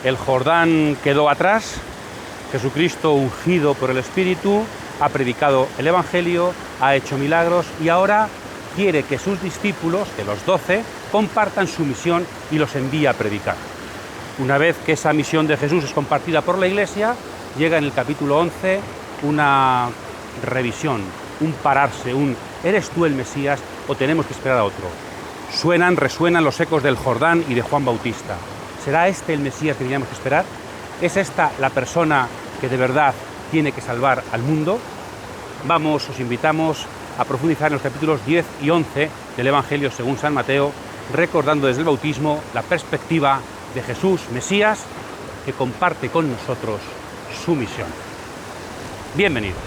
El Jordán quedó atrás, Jesucristo, ungido por el Espíritu, ha predicado el Evangelio, ha hecho milagros y ahora quiere que sus discípulos, que los 12, compartan su misión y los envía a predicar. Una vez que esa misión de Jesús es compartida por la Iglesia, llega en el capítulo 11 una revisión, un pararse, ¿eres tú el Mesías o tenemos que esperar a otro? Resuenan los ecos del Jordán y de Juan Bautista. ¿Será este el Mesías que teníamos que esperar? ¿Es esta la persona que de verdad tiene que salvar al mundo? Os invitamos a profundizar en los capítulos 10 y 11 del Evangelio según San Mateo, recordando desde el bautismo la perspectiva de Jesús, Mesías, que comparte con nosotros su misión. Bienvenidos.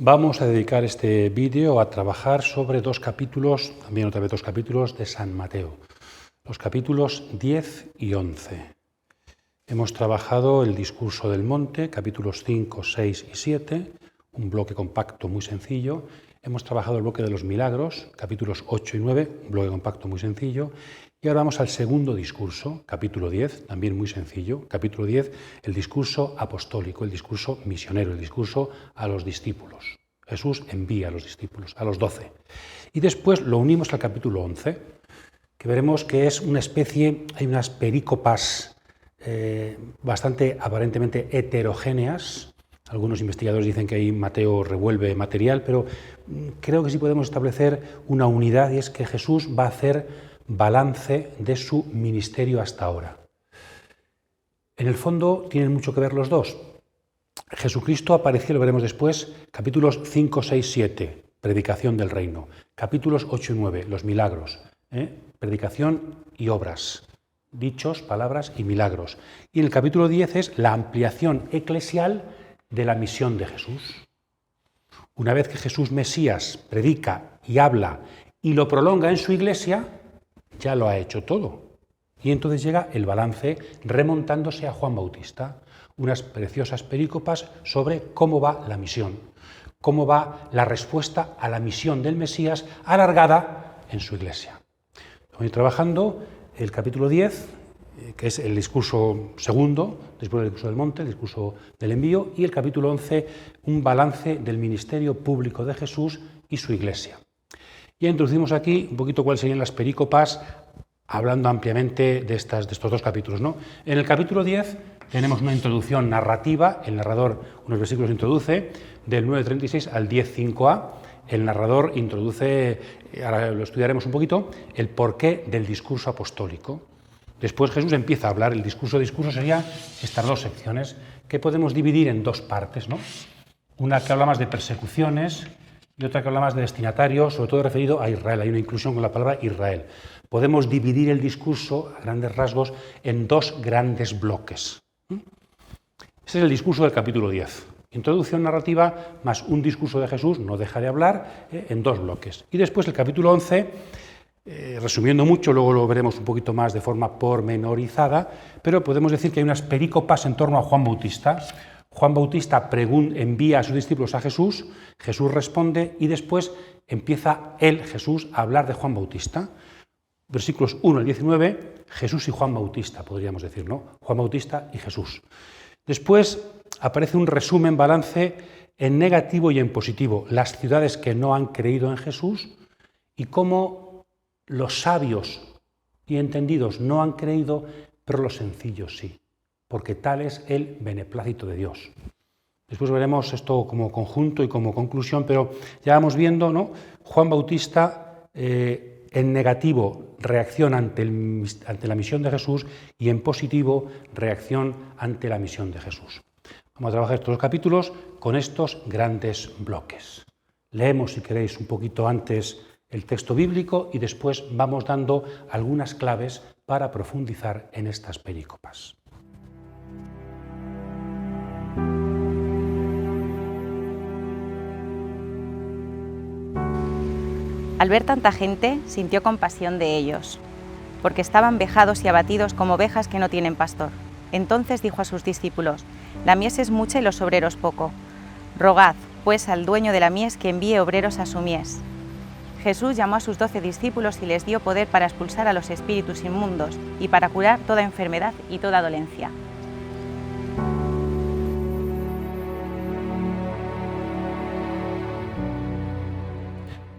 Vamos a dedicar este vídeo a trabajar sobre dos capítulos, también otra vez dos capítulos de San Mateo, los capítulos 10 y 11. Hemos trabajado el discurso del monte, capítulos 5, 6 y 7, un bloque compacto muy sencillo. Hemos trabajado el bloque de los milagros, capítulos 8 y 9, un bloque compacto muy sencillo. Y ahora vamos al segundo discurso, capítulo 10, también muy sencillo. Capítulo 10, el discurso apostólico, el discurso misionero, el discurso a los discípulos. Jesús envía a los discípulos, a los 12. Y después lo unimos al capítulo 11, que veremos que es una especie, hay unas perícopas bastante aparentemente heterogéneas. Algunos investigadores dicen que ahí Mateo revuelve material, pero creo que sí podemos establecer una unidad, y es que Jesús va a hacer balance de su ministerio hasta ahora. En el fondo tienen mucho que ver los dos. Jesucristo apareció, lo veremos después, capítulos 5, 6, 7, predicación del reino. Capítulos 8 y 9, los milagros, predicación y obras, dichos, palabras y milagros. Y en el capítulo 10 es la ampliación eclesial de la misión de Jesús. Una vez que Jesús Mesías predica y habla y lo prolonga en su iglesia, ya lo ha hecho todo. Y entonces llega el balance remontándose a Juan Bautista, unas preciosas perícopas sobre cómo va la misión, cómo va la respuesta a la misión del Mesías alargada en su iglesia. Estoy trabajando el capítulo 10, que es el discurso segundo, después del discurso del monte, el discurso del envío, y el capítulo 11, un balance del ministerio público de Jesús y su iglesia. Ya introducimos aquí un poquito cuáles serían las perícopas, hablando ampliamente de estos dos capítulos, ¿no? En el capítulo 10 tenemos una introducción narrativa, el narrador unos versículos introduce, del 9:36 al 10:5a, el narrador introduce, ahora lo estudiaremos un poquito, el porqué del discurso apostólico. Después Jesús empieza a hablar, el discurso sería estas dos secciones que podemos dividir en dos partes, ¿no? Una que habla más de persecuciones y otra que habla más de destinatarios, sobre todo referido a Israel. Hay una inclusión con la palabra Israel. Podemos dividir el discurso, a grandes rasgos, en dos grandes bloques. Este es el discurso del capítulo 10. Introducción narrativa más un discurso de Jesús, no deja de hablar, en dos bloques. Y después el capítulo 11, resumiendo mucho, luego lo veremos un poquito más de forma pormenorizada, pero podemos decir que hay unas perícopas en torno a Juan Bautista. Juan Bautista envía a sus discípulos a Jesús, Jesús responde y después empieza Jesús, a hablar de Juan Bautista. Versículos 1 al 19, Jesús y Juan Bautista, podríamos decir, ¿no? Juan Bautista y Jesús. Después aparece un resumen, balance en negativo y en positivo, las ciudades que no han creído en Jesús y cómo los sabios y entendidos no han creído, pero los sencillos sí, porque tal es el beneplácito de Dios. Después veremos esto como conjunto y como conclusión, pero ya vamos viendo, ¿no? Juan Bautista en negativo, reacción ante la misión de Jesús, y en positivo, reacción ante la misión de Jesús. Vamos a trabajar estos dos capítulos con estos grandes bloques. Leemos, si queréis, un poquito antes el texto bíblico y después vamos dando algunas claves para profundizar en estas perícopas. Al ver tanta gente, sintió compasión de ellos, porque estaban vejados y abatidos como ovejas que no tienen pastor. Entonces dijo a sus discípulos: La mies es mucha y los obreros poco. Rogad, pues, al dueño de la mies que envíe obreros a su mies. Jesús llamó a sus 12 discípulos y les dio poder para expulsar a los espíritus inmundos y para curar toda enfermedad y toda dolencia.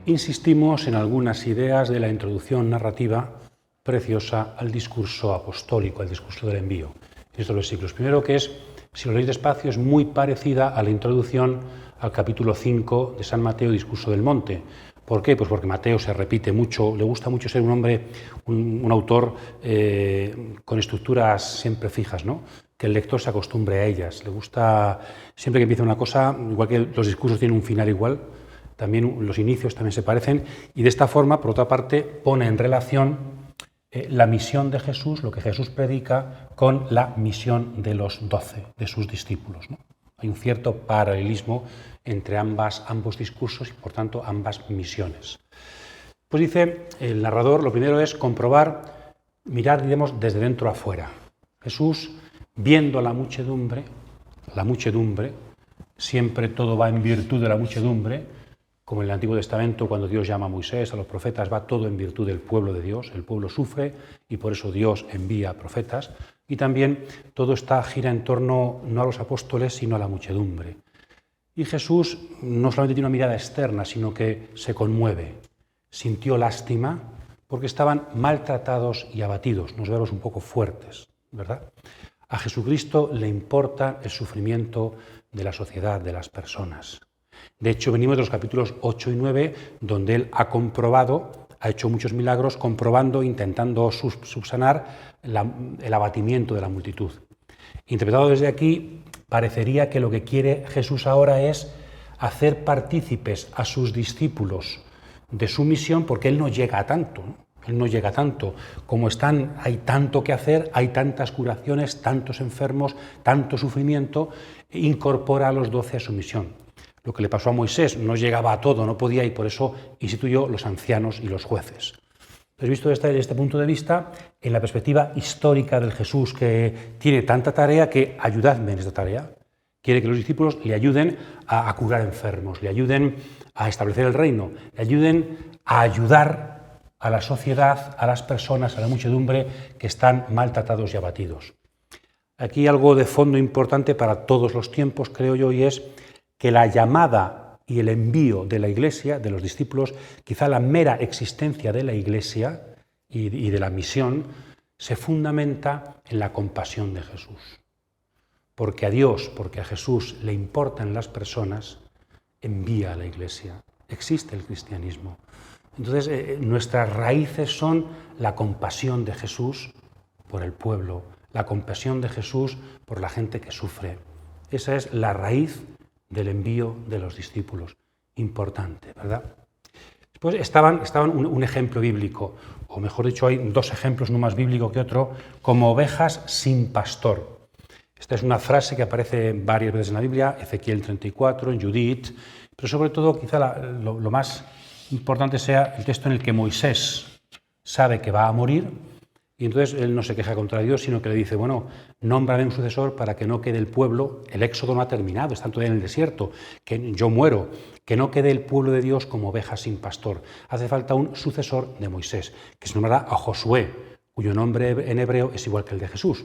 Insistimos en algunas ideas de la introducción narrativa preciosa al discurso apostólico, al discurso del envío, en estos versículos. Primero, que es, si lo leéis despacio, es muy parecida a la introducción al capítulo 5 de San Mateo, Discurso del Monte. ¿Por qué? Pues porque Mateo se repite mucho, le gusta mucho ser un hombre, un autor con estructuras siempre fijas, ¿no? Que el lector se acostumbre a ellas. Le gusta, siempre que empieza una cosa, igual que los discursos tienen un final igual, también los inicios también se parecen, y de esta forma, por otra parte, pone en relación la misión de Jesús, lo que Jesús predica, con la misión de los 12, de sus discípulos, ¿no? Hay un cierto paralelismo entre ambos discursos y, por tanto, ambas misiones. Pues dice el narrador, lo primero es comprobar, mirar, diremos, desde dentro a fuera. Jesús, viendo a la muchedumbre, siempre todo va en virtud de la muchedumbre, como en el Antiguo Testamento, cuando Dios llama a Moisés, a los profetas, va todo en virtud del pueblo de Dios. El pueblo sufre y por eso Dios envía profetas. Y también todo gira en torno no a los apóstoles, sino a la muchedumbre. Y Jesús no solamente tiene una mirada externa, sino que se conmueve. Sintió lástima porque estaban maltratados y abatidos, unos verbos un poco fuertes, ¿verdad? A Jesucristo le importa el sufrimiento de la sociedad, de las personas. De hecho, venimos de los capítulos 8 y 9, donde Él ha comprobado, ha hecho muchos milagros, comprobando, intentando subsanar el abatimiento de la multitud. Interpretado desde aquí, parecería que lo que quiere Jesús ahora es hacer partícipes a sus discípulos de su misión, porque Él no llega a tanto, ¿no? Él no llega tanto. Como hay tanto que hacer, hay tantas curaciones, tantos enfermos, tanto sufrimiento, incorpora a los 12 a su misión. Lo que le pasó a Moisés, no llegaba a todo, no podía, y por eso instituyó los ancianos y los jueces. Entonces, visto desde este punto de vista, en la perspectiva histórica del Jesús, que tiene tanta tarea, que ayudadme en esta tarea, quiere que los discípulos le ayuden a curar enfermos, le ayuden a establecer el reino, le ayuden a ayudar a la sociedad, a las personas, a la muchedumbre que están maltratados y abatidos. Aquí algo de fondo importante para todos los tiempos, creo yo, y es que la llamada y el envío de la Iglesia, de los discípulos, quizá la mera existencia de la Iglesia y de la misión, se fundamenta en la compasión de Jesús. Porque a Dios, porque a Jesús le importan las personas, envía a la Iglesia. Existe el cristianismo. Entonces, nuestras raíces son la compasión de Jesús por el pueblo, la compasión de Jesús por la gente que sufre. Esa es la raíz del envío de los discípulos. Importante, ¿verdad? Después estaban un ejemplo bíblico, o mejor dicho, hay dos ejemplos, uno más bíblico que otro, como ovejas sin pastor. Esta es una frase que aparece varias veces en la Biblia, Ezequiel 34, en Judith, pero sobre todo quizá lo más importante sea el texto en el que Moisés sabe que va a morir, y entonces él no se queja contra Dios, sino que le dice, bueno, nómbrame un sucesor para que no quede el pueblo, el éxodo no ha terminado, están todavía en el desierto, que yo muero, que no quede el pueblo de Dios como ovejas sin pastor. Hace falta un sucesor de Moisés, que se nombrará a Josué, cuyo nombre en hebreo es igual que el de Jesús.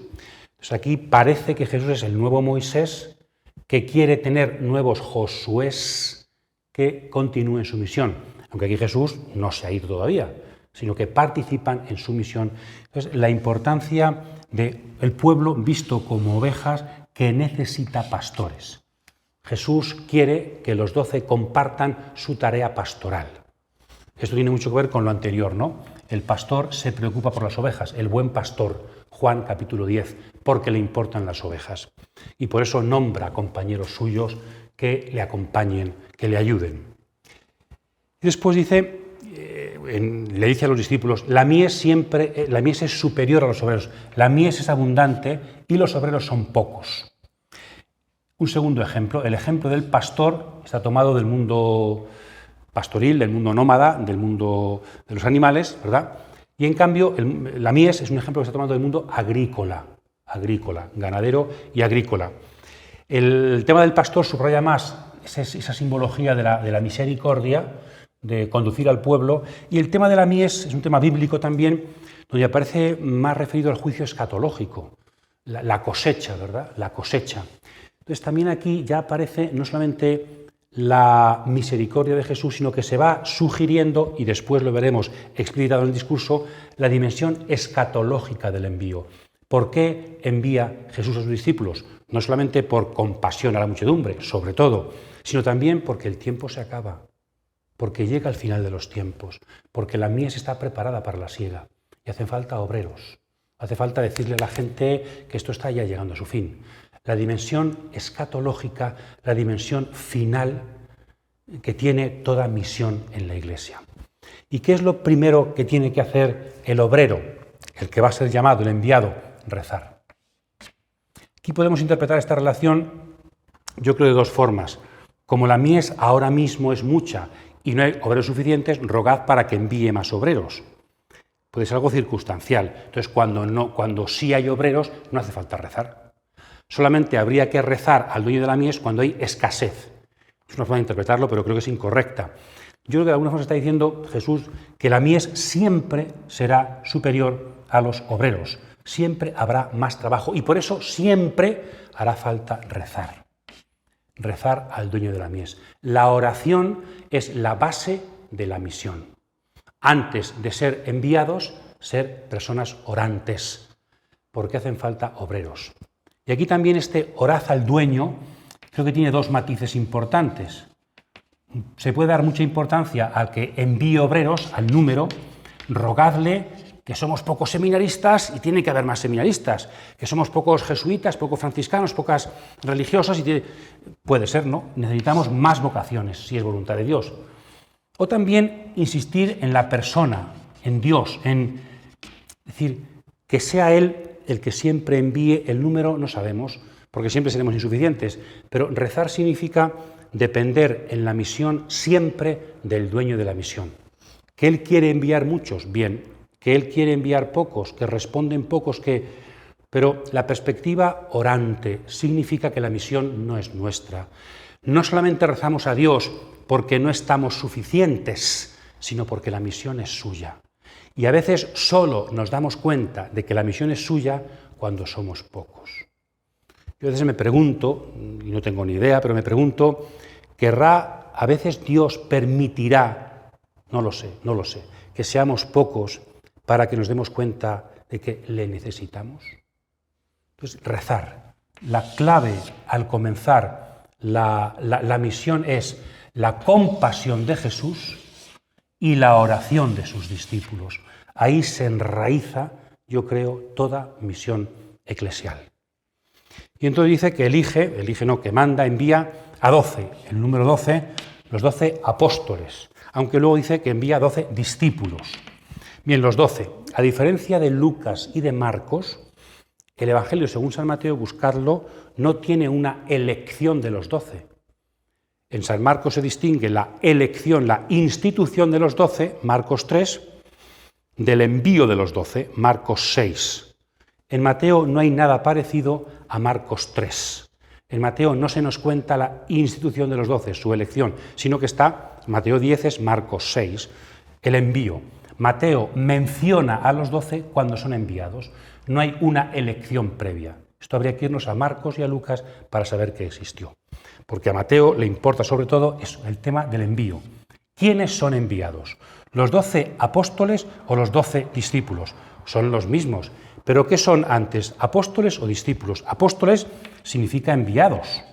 Entonces aquí parece que Jesús es el nuevo Moisés que quiere tener nuevos Josués que continúen su misión, aunque aquí Jesús no se ha ido todavía, sino que participan en su misión. Entonces, la importancia del pueblo visto como ovejas que necesita pastores. Jesús quiere que los 12 compartan su tarea pastoral. Esto tiene mucho que ver con lo anterior, ¿no? El pastor se preocupa por las ovejas, el buen pastor, Juan capítulo 10, porque le importan las ovejas. Y por eso nombra compañeros suyos que le acompañen, que le ayuden. Y después dice, le dice a los discípulos, la mies es superior a los obreros, la mies es abundante y los obreros son pocos. Un segundo ejemplo, el ejemplo del pastor está tomado del mundo pastoril, del mundo nómada, del mundo de los animales, ¿verdad? Y en cambio, la mies es un ejemplo que está tomando del mundo agrícola, ganadero y agrícola. El tema del pastor subraya más esa simbología de la misericordia, de conducir al pueblo, y el tema de la mies es un tema bíblico también, donde aparece más referido al juicio escatológico, la cosecha, ¿verdad? La cosecha. Entonces también aquí ya aparece no solamente la misericordia de Jesús, sino que se va sugiriendo, y después lo veremos explicitado en el discurso, la dimensión escatológica del envío. ¿Por qué envía Jesús a sus discípulos? No solamente por compasión a la muchedumbre, sobre todo, sino también porque el tiempo se acaba, porque llega el final de los tiempos, porque la mies está preparada para la siega y hacen falta obreros. Hace falta decirle a la gente que esto está ya llegando a su fin. La dimensión escatológica, la dimensión final que tiene toda misión en la Iglesia. ¿Y qué es lo primero que tiene que hacer el obrero, el que va a ser llamado, el enviado? Rezar. Aquí podemos interpretar esta relación, yo creo, de dos formas. Como la mies ahora mismo es mucha y no hay obreros suficientes, rogad para que envíe más obreros. Puede ser algo circunstancial. Entonces, cuando sí hay obreros, no hace falta rezar. Solamente habría que rezar al dueño de la mies cuando hay escasez. Es una forma de interpretarlo, pero creo que es incorrecta. Yo creo que de alguna forma está diciendo Jesús que la mies siempre será superior a los obreros. Siempre habrá más trabajo y por eso siempre hará falta rezar. Rezar al dueño de la mies. La oración es la base de la misión. Antes de ser enviados, ser personas orantes, porque hacen falta obreros. Y aquí también este orad al dueño creo que tiene dos matices importantes. Se puede dar mucha importancia al que envíe obreros, al número, rogadle que somos pocos seminaristas y tiene que haber más seminaristas, que somos pocos jesuitas, pocos franciscanos, pocas religiosas, y puede ser, ¿no? Necesitamos más vocaciones, si es voluntad de Dios. O también insistir en la persona, en Dios, es decir, que sea Él el que siempre envíe. El número no sabemos, porque siempre seremos insuficientes, pero rezar significa depender en la misión siempre del dueño de la misión. Que Él quiere enviar muchos, bien. Que Él quiere enviar pocos, que responden pocos, pero la perspectiva orante significa que la misión no es nuestra. No solamente rezamos a Dios porque no estamos suficientes, sino porque la misión es suya. Y a veces solo nos damos cuenta de que la misión es suya cuando somos pocos. Yo a veces me pregunto, y no tengo ni idea, pero me pregunto, a veces Dios permitirá, no lo sé, que seamos pocos para que nos demos cuenta de que le necesitamos? Entonces, rezar. La clave al comenzar la misión es la compasión de Jesús y la oración de sus discípulos. Ahí se enraiza, yo creo, toda misión eclesial. Y entonces dice que que manda, envía a 12, el número 12, los 12 apóstoles, aunque luego dice que envía a 12 discípulos. Bien, los 12. A diferencia de Lucas y de Marcos, el Evangelio según San Mateo, buscarlo, no tiene una elección de los 12. En San Marcos se distingue la elección, la institución de los 12, Marcos 3, del envío de los 12, Marcos 6. En Mateo no hay nada parecido a Marcos 3. En Mateo no se nos cuenta la institución de los 12, su elección, sino que está, Mateo 10 es Marcos 6, el envío. Mateo menciona a los 12 cuando son enviados. No hay una elección previa. Esto habría que irnos a Marcos y a Lucas para saber que existió. Porque a Mateo le importa sobre todo eso, el tema del envío. ¿Quiénes son enviados? ¿Los 12 apóstoles o los 12 discípulos? Son los mismos. ¿Pero qué son antes, apóstoles o discípulos? Apóstoles significa enviados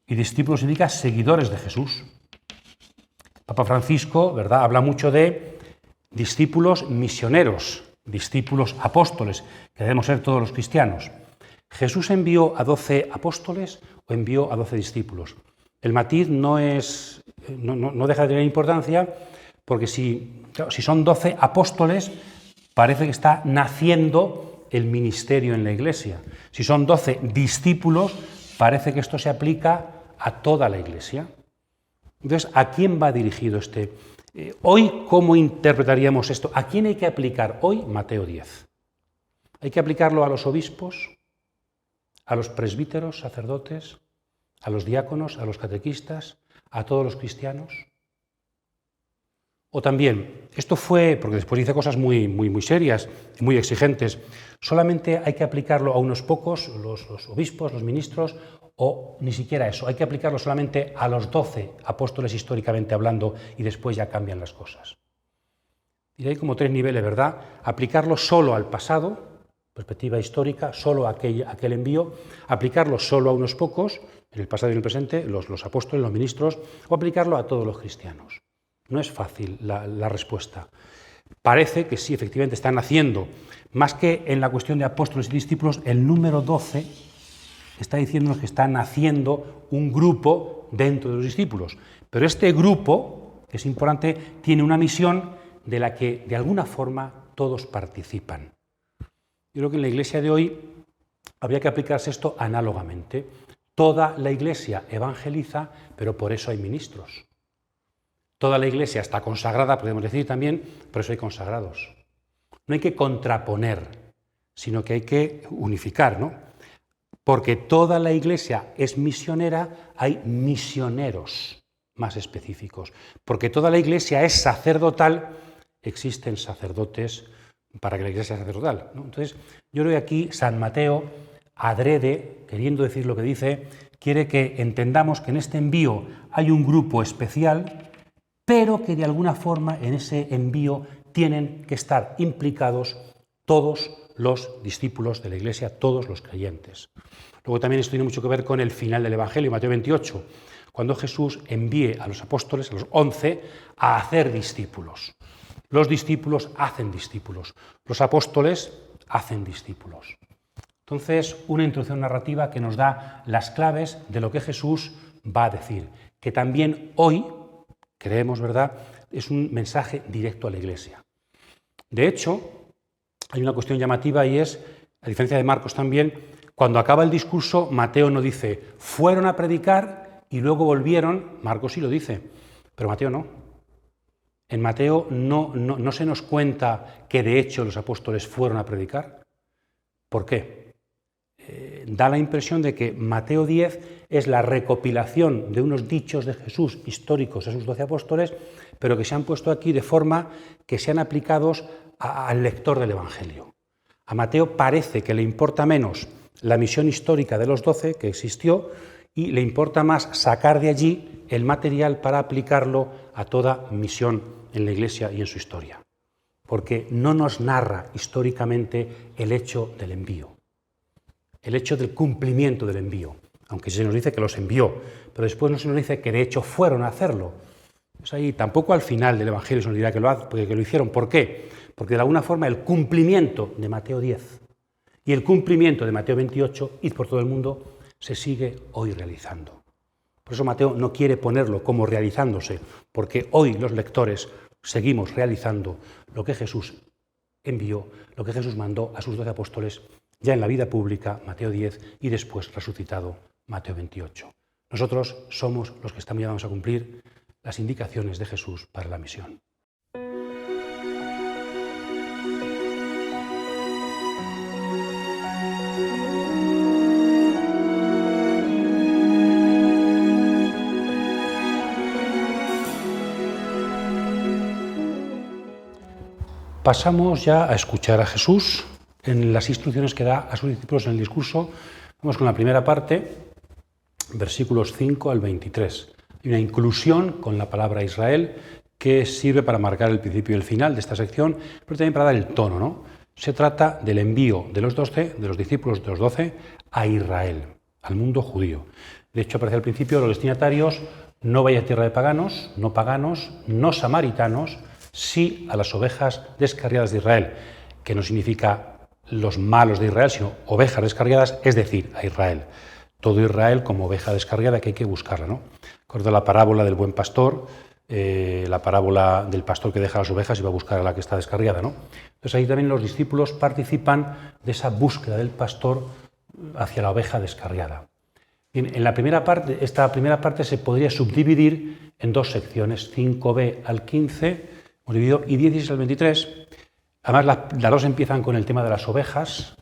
y discípulos significa seguidores de Jesús. Papa Francisco, ¿verdad?, habla mucho de discípulos misioneros, discípulos apóstoles, que debemos ser todos los cristianos. ¿Jesús envió a 12 apóstoles o envió a 12 discípulos? El matiz no deja de tener importancia, porque si son 12 apóstoles, parece que está naciendo el ministerio en la Iglesia. Si son 12 discípulos, parece que esto se aplica a toda la Iglesia. Entonces, ¿a quién va dirigido este? Hoy, ¿cómo interpretaríamos esto? ¿A quién hay que aplicar hoy Mateo 10? ¿Hay que aplicarlo a los obispos, a los presbíteros, sacerdotes, a los diáconos, a los catequistas, a todos los cristianos? O también, esto fue, porque después dice cosas muy serias, muy exigentes, solamente hay que aplicarlo a unos pocos, los obispos, los ministros, o ni siquiera eso, hay que aplicarlo solamente a los 12 apóstoles históricamente hablando y después ya cambian las cosas. Y hay como 3 niveles, ¿verdad? Aplicarlo solo al pasado, perspectiva histórica, solo a aquel envío, aplicarlo solo a unos pocos, en el pasado y en el presente, los apóstoles, los ministros, o aplicarlo a todos los cristianos. No es fácil la respuesta. Parece que sí, efectivamente, están haciendo, más que en la cuestión de apóstoles y discípulos, el número 12 está diciéndonos que están haciendo un grupo dentro de los discípulos. Pero este grupo, que es importante, tiene una misión de la que, de alguna forma, todos participan. Yo creo que en la Iglesia de hoy habría que aplicarse esto análogamente. Toda la Iglesia evangeliza, pero por eso hay ministros. Toda la Iglesia está consagrada, podemos decir también, por eso hay consagrados. No hay que contraponer, sino que hay que unificar, ¿no? Porque toda la Iglesia es misionera, hay misioneros más específicos. Porque toda la Iglesia es sacerdotal, existen sacerdotes para que la Iglesia sea sacerdotal, ¿no? Entonces, yo creo que aquí San Mateo, adrede, queriendo decir lo que dice, quiere que entendamos que en este envío hay un grupo especial, pero que de alguna forma en ese envío tienen que estar implicados todos los discípulos de la Iglesia, todos los creyentes. Luego también esto tiene mucho que ver con el final del Evangelio, Mateo 28, cuando Jesús envíe a los apóstoles, a los 11, a hacer discípulos. Los discípulos hacen discípulos, los apóstoles hacen discípulos. Entonces, una introducción narrativa que nos da las claves de lo que Jesús va a decir, que también hoy, creemos, ¿verdad?, es un mensaje directo a la Iglesia. De hecho, hay una cuestión llamativa y es, a diferencia de Marcos también, cuando acaba el discurso, Mateo no dice, fueron a predicar y luego volvieron, Marcos sí lo dice, pero Mateo no. En Mateo no se nos cuenta que de hecho los apóstoles fueron a predicar. ¿Por qué? Da la impresión de que Mateo 10 es la recopilación de unos dichos de Jesús históricos a sus 12 apóstoles, pero que se han puesto aquí de forma que sean aplicados al lector del Evangelio. A Mateo parece que le importa menos la misión histórica de los 12 que existió y le importa más sacar de allí el material para aplicarlo a toda misión en la Iglesia y en su historia. Porque no nos narra históricamente el hecho del envío, el hecho del cumplimiento del envío, aunque se nos dice que los envió, pero después no se nos dice que de hecho fueron a hacerlo. Pues ahí tampoco al final del Evangelio se nos dirá que lo hicieron. ¿Por qué? Porque de alguna forma el cumplimiento de Mateo 10 y el cumplimiento de Mateo 28, id por todo el mundo, se sigue hoy realizando. Por eso Mateo no quiere ponerlo como realizándose, porque hoy los lectores seguimos realizando lo que Jesús envió, lo que Jesús mandó a sus 12 apóstoles ya en la vida pública, Mateo 10, y después resucitado, Mateo 28. Nosotros somos los que estamos llamados a cumplir las indicaciones de Jesús para la misión. Pasamos ya a escuchar a Jesús en las instrucciones que da a sus discípulos en el discurso. Vamos con la primera parte, versículos 5 al 23. Hay una inclusión con la palabra Israel que sirve para marcar el principio y el final de esta sección, pero también para dar el tono, ¿no? Se trata del envío de los 12, de los discípulos de los 12, a Israel, al mundo judío. De hecho, aparece al principio los destinatarios: no vaya a tierra de paganos, no samaritanos, sí a las ovejas descarriadas de Israel, que no significa los malos de Israel, sino ovejas descarriadas, es decir, a Israel. Todo Israel como oveja descarriada que hay que buscarla, ¿no? Recuerdo la parábola del buen pastor, la parábola del pastor que deja las ovejas y va a buscar a la que está descarriada, ¿no? Entonces ahí también los discípulos participan de esa búsqueda del pastor hacia la oveja descarriada. Bien, esta primera parte se podría subdividir en dos secciones, 5b al 15, hemos dividido, y 16 al 23. Además, las dos empiezan con el tema de las ovejas.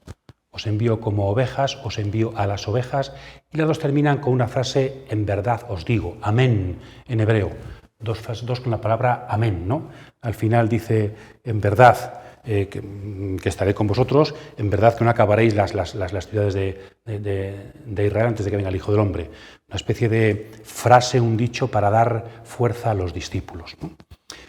Os envío como ovejas, os envío a las ovejas. Y las dos terminan con una frase, en verdad os digo, amén, en hebreo. Dos con la palabra amén, ¿no? Al final dice, en verdad, que estaré con vosotros, en verdad que no acabaréis las ciudades de Israel antes de que venga el Hijo del Hombre. Una especie de frase, un dicho para dar fuerza a los discípulos, ¿no?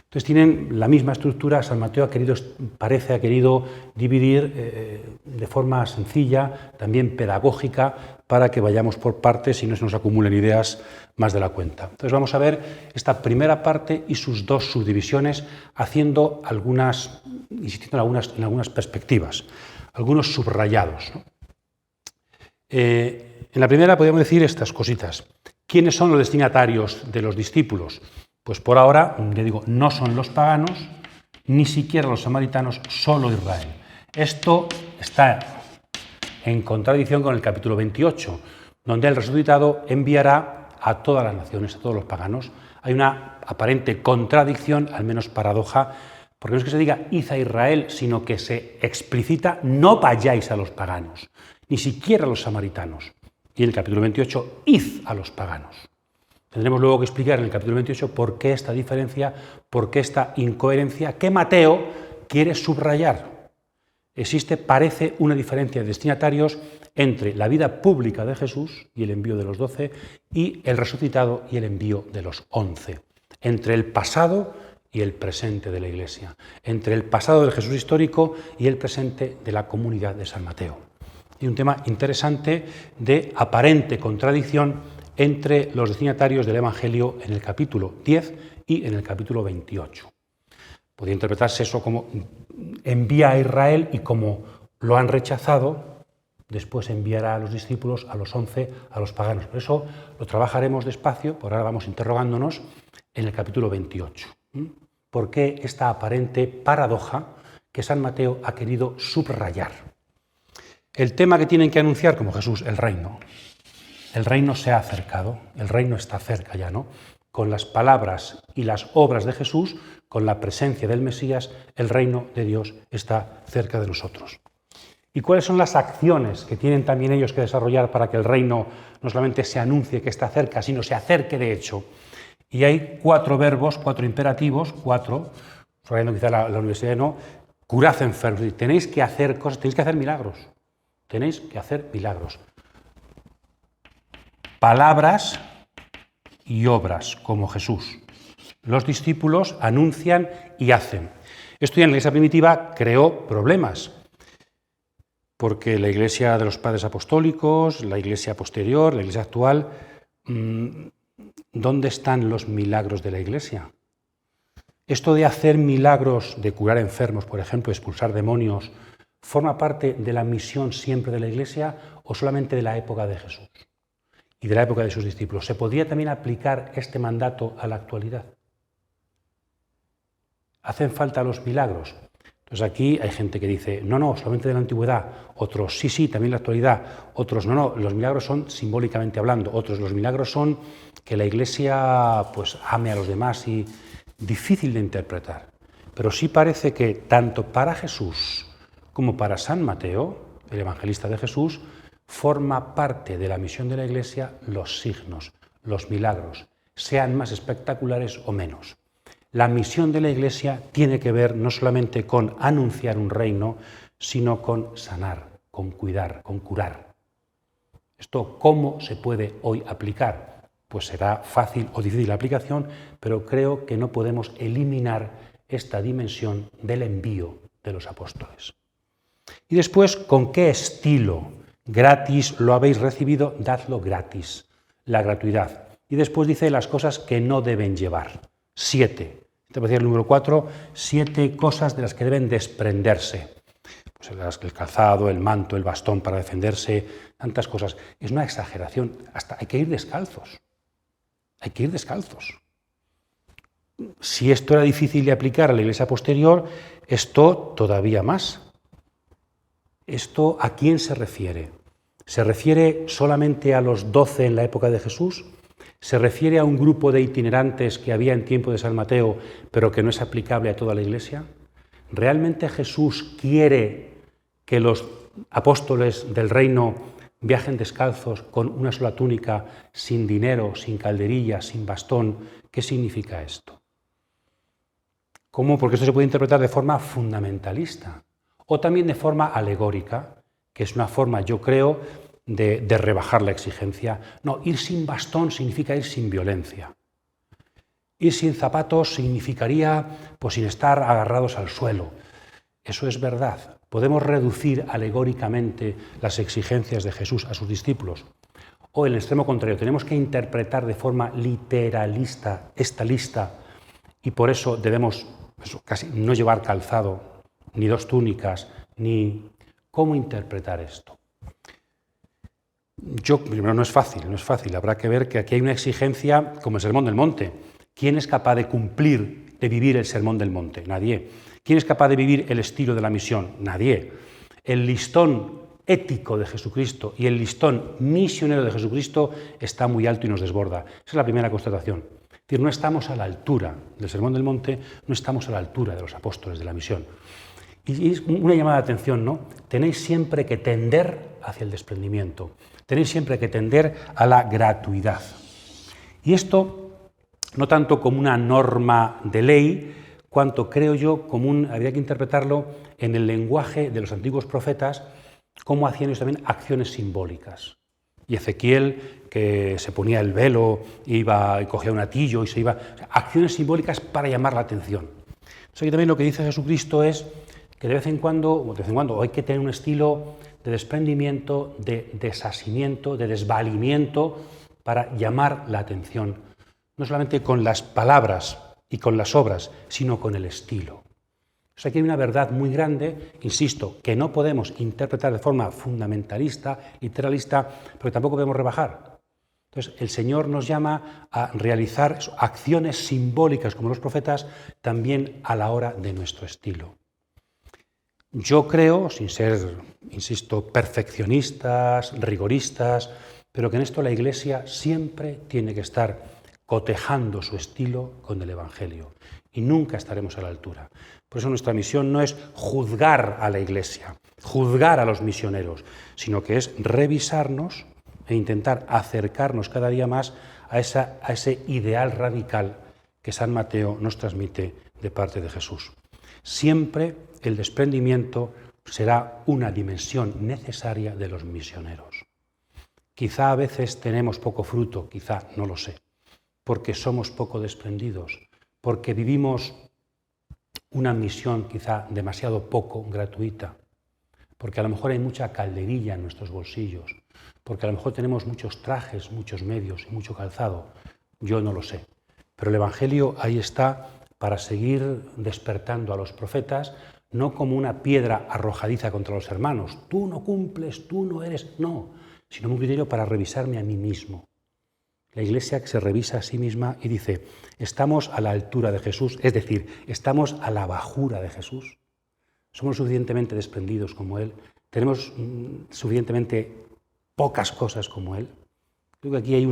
Entonces tienen la misma estructura. San Mateo ha querido dividir de forma sencilla, también pedagógica, para que vayamos por partes y no se nos acumulen ideas más de la cuenta. Entonces vamos a ver esta primera parte y sus dos subdivisiones, insistiendo en algunas perspectivas, algunos subrayados, ¿no? En la primera podríamos decir estas cositas. ¿Quiénes son los destinatarios de los discípulos? Pues por ahora, ya digo, no son los paganos, ni siquiera los samaritanos, solo Israel. Esto está en contradicción con el capítulo 28, donde el resucitado enviará a todas las naciones, a todos los paganos. Hay una aparente contradicción, al menos paradoja, porque no es que se diga id a Israel, sino que se explicita no vayáis a los paganos, ni siquiera a los samaritanos. Y en el capítulo 28, id a los paganos. Tendremos luego que explicar en el capítulo 28 por qué esta diferencia, por qué esta incoherencia que Mateo quiere subrayar. Parece una diferencia de destinatarios entre la vida pública de Jesús y el envío de los 12 y el resucitado y el envío de los 11. Entre el pasado y el presente de la Iglesia. Entre el pasado del Jesús histórico y el presente de la comunidad de San Mateo. Y un tema interesante de aparente contradicción entre los destinatarios del Evangelio en el capítulo 10 y en el capítulo 28. Podría interpretarse eso como envía a Israel y como lo han rechazado, después enviará a los discípulos, a los 11, a los paganos. Por eso lo trabajaremos despacio, por ahora vamos interrogándonos en el capítulo 28. ¿Por qué esta aparente paradoja que San Mateo ha querido subrayar? El tema que tienen que anunciar como Jesús, el reino. El reino se ha acercado, el reino está cerca ya, ¿no? Con las palabras y las obras de Jesús, con la presencia del Mesías, el reino de Dios está cerca de nosotros. ¿Y cuáles son las acciones que tienen también ellos que desarrollar para que el reino no solamente se anuncie que está cerca, sino se acerque de hecho? Y hay 4 verbos, 4 imperativos, 4, subrayando quizá la universidad, ¿no? Curad enfermos, tenéis que hacer cosas, tenéis que hacer milagros, tenéis que hacer milagros. Palabras y obras, como Jesús. Los discípulos anuncian y hacen. Esto ya en la Iglesia primitiva creó problemas, porque la Iglesia de los Padres Apostólicos, la Iglesia posterior, la Iglesia actual, ¿dónde están los milagros de la Iglesia? Esto de hacer milagros, de curar enfermos, por ejemplo, expulsar demonios, ¿forma parte de la misión siempre de la Iglesia o solamente de la época de Jesús y de la época de sus discípulos? ¿Se podría también aplicar este mandato a la actualidad? ¿Hacen falta los milagros? Entonces aquí hay gente que dice, no, solamente de la antigüedad. Otros, sí, también la actualidad. Otros, no, los milagros son simbólicamente hablando. Otros, los milagros son que la Iglesia pues ame a los demás, y difícil de interpretar. Pero sí parece que tanto para Jesús como para San Mateo, el evangelista de Jesús, forma parte de la misión de la Iglesia los signos, los milagros, sean más espectaculares o menos. La misión de la Iglesia tiene que ver no solamente con anunciar un reino, sino con sanar, con cuidar, con curar. ¿Esto cómo se puede hoy aplicar? Pues será fácil o difícil la aplicación, pero creo que no podemos eliminar esta dimensión del envío de los apóstoles. Y después, ¿con qué estilo? Gratis lo habéis recibido, dadlo gratis, la gratuidad. Y después dice las cosas que no deben llevar. 7. Te voy a decir el número 4, 7 cosas de las que deben desprenderse. Pues el calzado, el manto, el bastón para defenderse, tantas cosas. Es una exageración, hasta hay que ir descalzos. Hay que ir descalzos. Si esto era difícil de aplicar a la Iglesia posterior, esto todavía más. ¿Esto a quién se refiere? ¿Se refiere solamente a los 12 en la época de Jesús? ¿Se refiere a un grupo de itinerantes que había en tiempo de San Mateo, pero que no es aplicable a toda la Iglesia? ¿Realmente Jesús quiere que los apóstoles del reino viajen descalzos con una sola túnica, sin dinero, sin calderilla, sin bastón? ¿Qué significa esto? ¿Cómo? Porque esto se puede interpretar de forma fundamentalista o también de forma alegórica, que es una forma, yo creo, de rebajar la exigencia. No, ir sin bastón significa ir sin violencia. Ir sin zapatos significaría pues sin estar agarrados al suelo. Eso es verdad. Podemos reducir alegóricamente las exigencias de Jesús a sus discípulos. O el extremo contrario, tenemos que interpretar de forma literalista esta lista y por eso debemos casi no llevar calzado, ni dos túnicas, ni... ¿Cómo interpretar esto? Primero no es fácil. Habrá que ver que aquí hay una exigencia como el Sermón del Monte. ¿Quién es capaz de cumplir, de vivir el Sermón del Monte? Nadie. ¿Quién es capaz de vivir el estilo de la misión? Nadie. El listón ético de Jesucristo y el listón misionero de Jesucristo está muy alto y nos desborda. Esa es la primera constatación. Es decir, no estamos a la altura del Sermón del Monte, no estamos a la altura de los apóstoles de la misión. Y es una llamada de atención, ¿no? Tenéis siempre que tender hacia el desprendimiento, tenéis siempre que tender a la gratuidad. Y esto no tanto como una norma de ley, cuanto creo yo habría que interpretarlo en el lenguaje de los antiguos profetas, cómo hacían ellos también acciones simbólicas. Y Ezequiel, que se ponía el velo, iba y cogía un atillo y se iba... O sea, acciones simbólicas para llamar la atención. Entonces aquí también lo que dice Jesucristo es que de vez en cuando hay que tener un estilo de desprendimiento, de desasimiento, de desvalimiento para llamar la atención, no solamente con las palabras y con las obras, sino con el estilo. O sea, aquí hay una verdad muy grande, insisto, que no podemos interpretar de forma fundamentalista, literalista, pero tampoco podemos rebajar. Entonces, el Señor nos llama a realizar acciones simbólicas como los profetas, también a la hora de nuestro estilo. Yo creo, sin ser, insisto, perfeccionistas, rigoristas, pero que en esto la Iglesia siempre tiene que estar cotejando su estilo con el Evangelio y nunca estaremos a la altura. Por eso nuestra misión no es juzgar a la Iglesia, juzgar a los misioneros, sino que es revisarnos e intentar acercarnos cada día más a ese ideal radical que San Mateo nos transmite de parte de Jesús. Siempre el desprendimiento será una dimensión necesaria de los misioneros. Quizá a veces tenemos poco fruto, quizá, no lo sé, porque somos poco desprendidos, porque vivimos una misión quizá demasiado poco gratuita, porque a lo mejor hay mucha calderilla en nuestros bolsillos, porque a lo mejor tenemos muchos trajes, muchos medios y mucho calzado. Yo no lo sé, pero el Evangelio ahí está para seguir despertando a los profetas, no como una piedra arrojadiza contra los hermanos. Tú no cumples, tú no eres, no, sino un criterio para revisarme a mí mismo. La Iglesia que se revisa a sí misma y dice, estamos a la altura de Jesús, es decir, estamos a la bajura de Jesús. Somos suficientemente desprendidos como Él, tenemos suficientemente pocas cosas como Él. Creo que aquí hay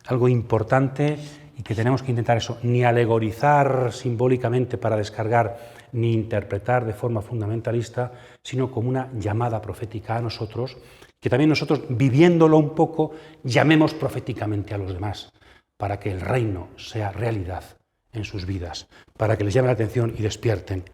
algo importante y que tenemos que intentar eso, ni alegorizar simbólicamente para descargar, ni interpretar de forma fundamentalista, sino como una llamada profética a nosotros, que también nosotros, viviéndolo un poco, llamemos proféticamente a los demás, para que el reino sea realidad en sus vidas, para que les llame la atención y despierten.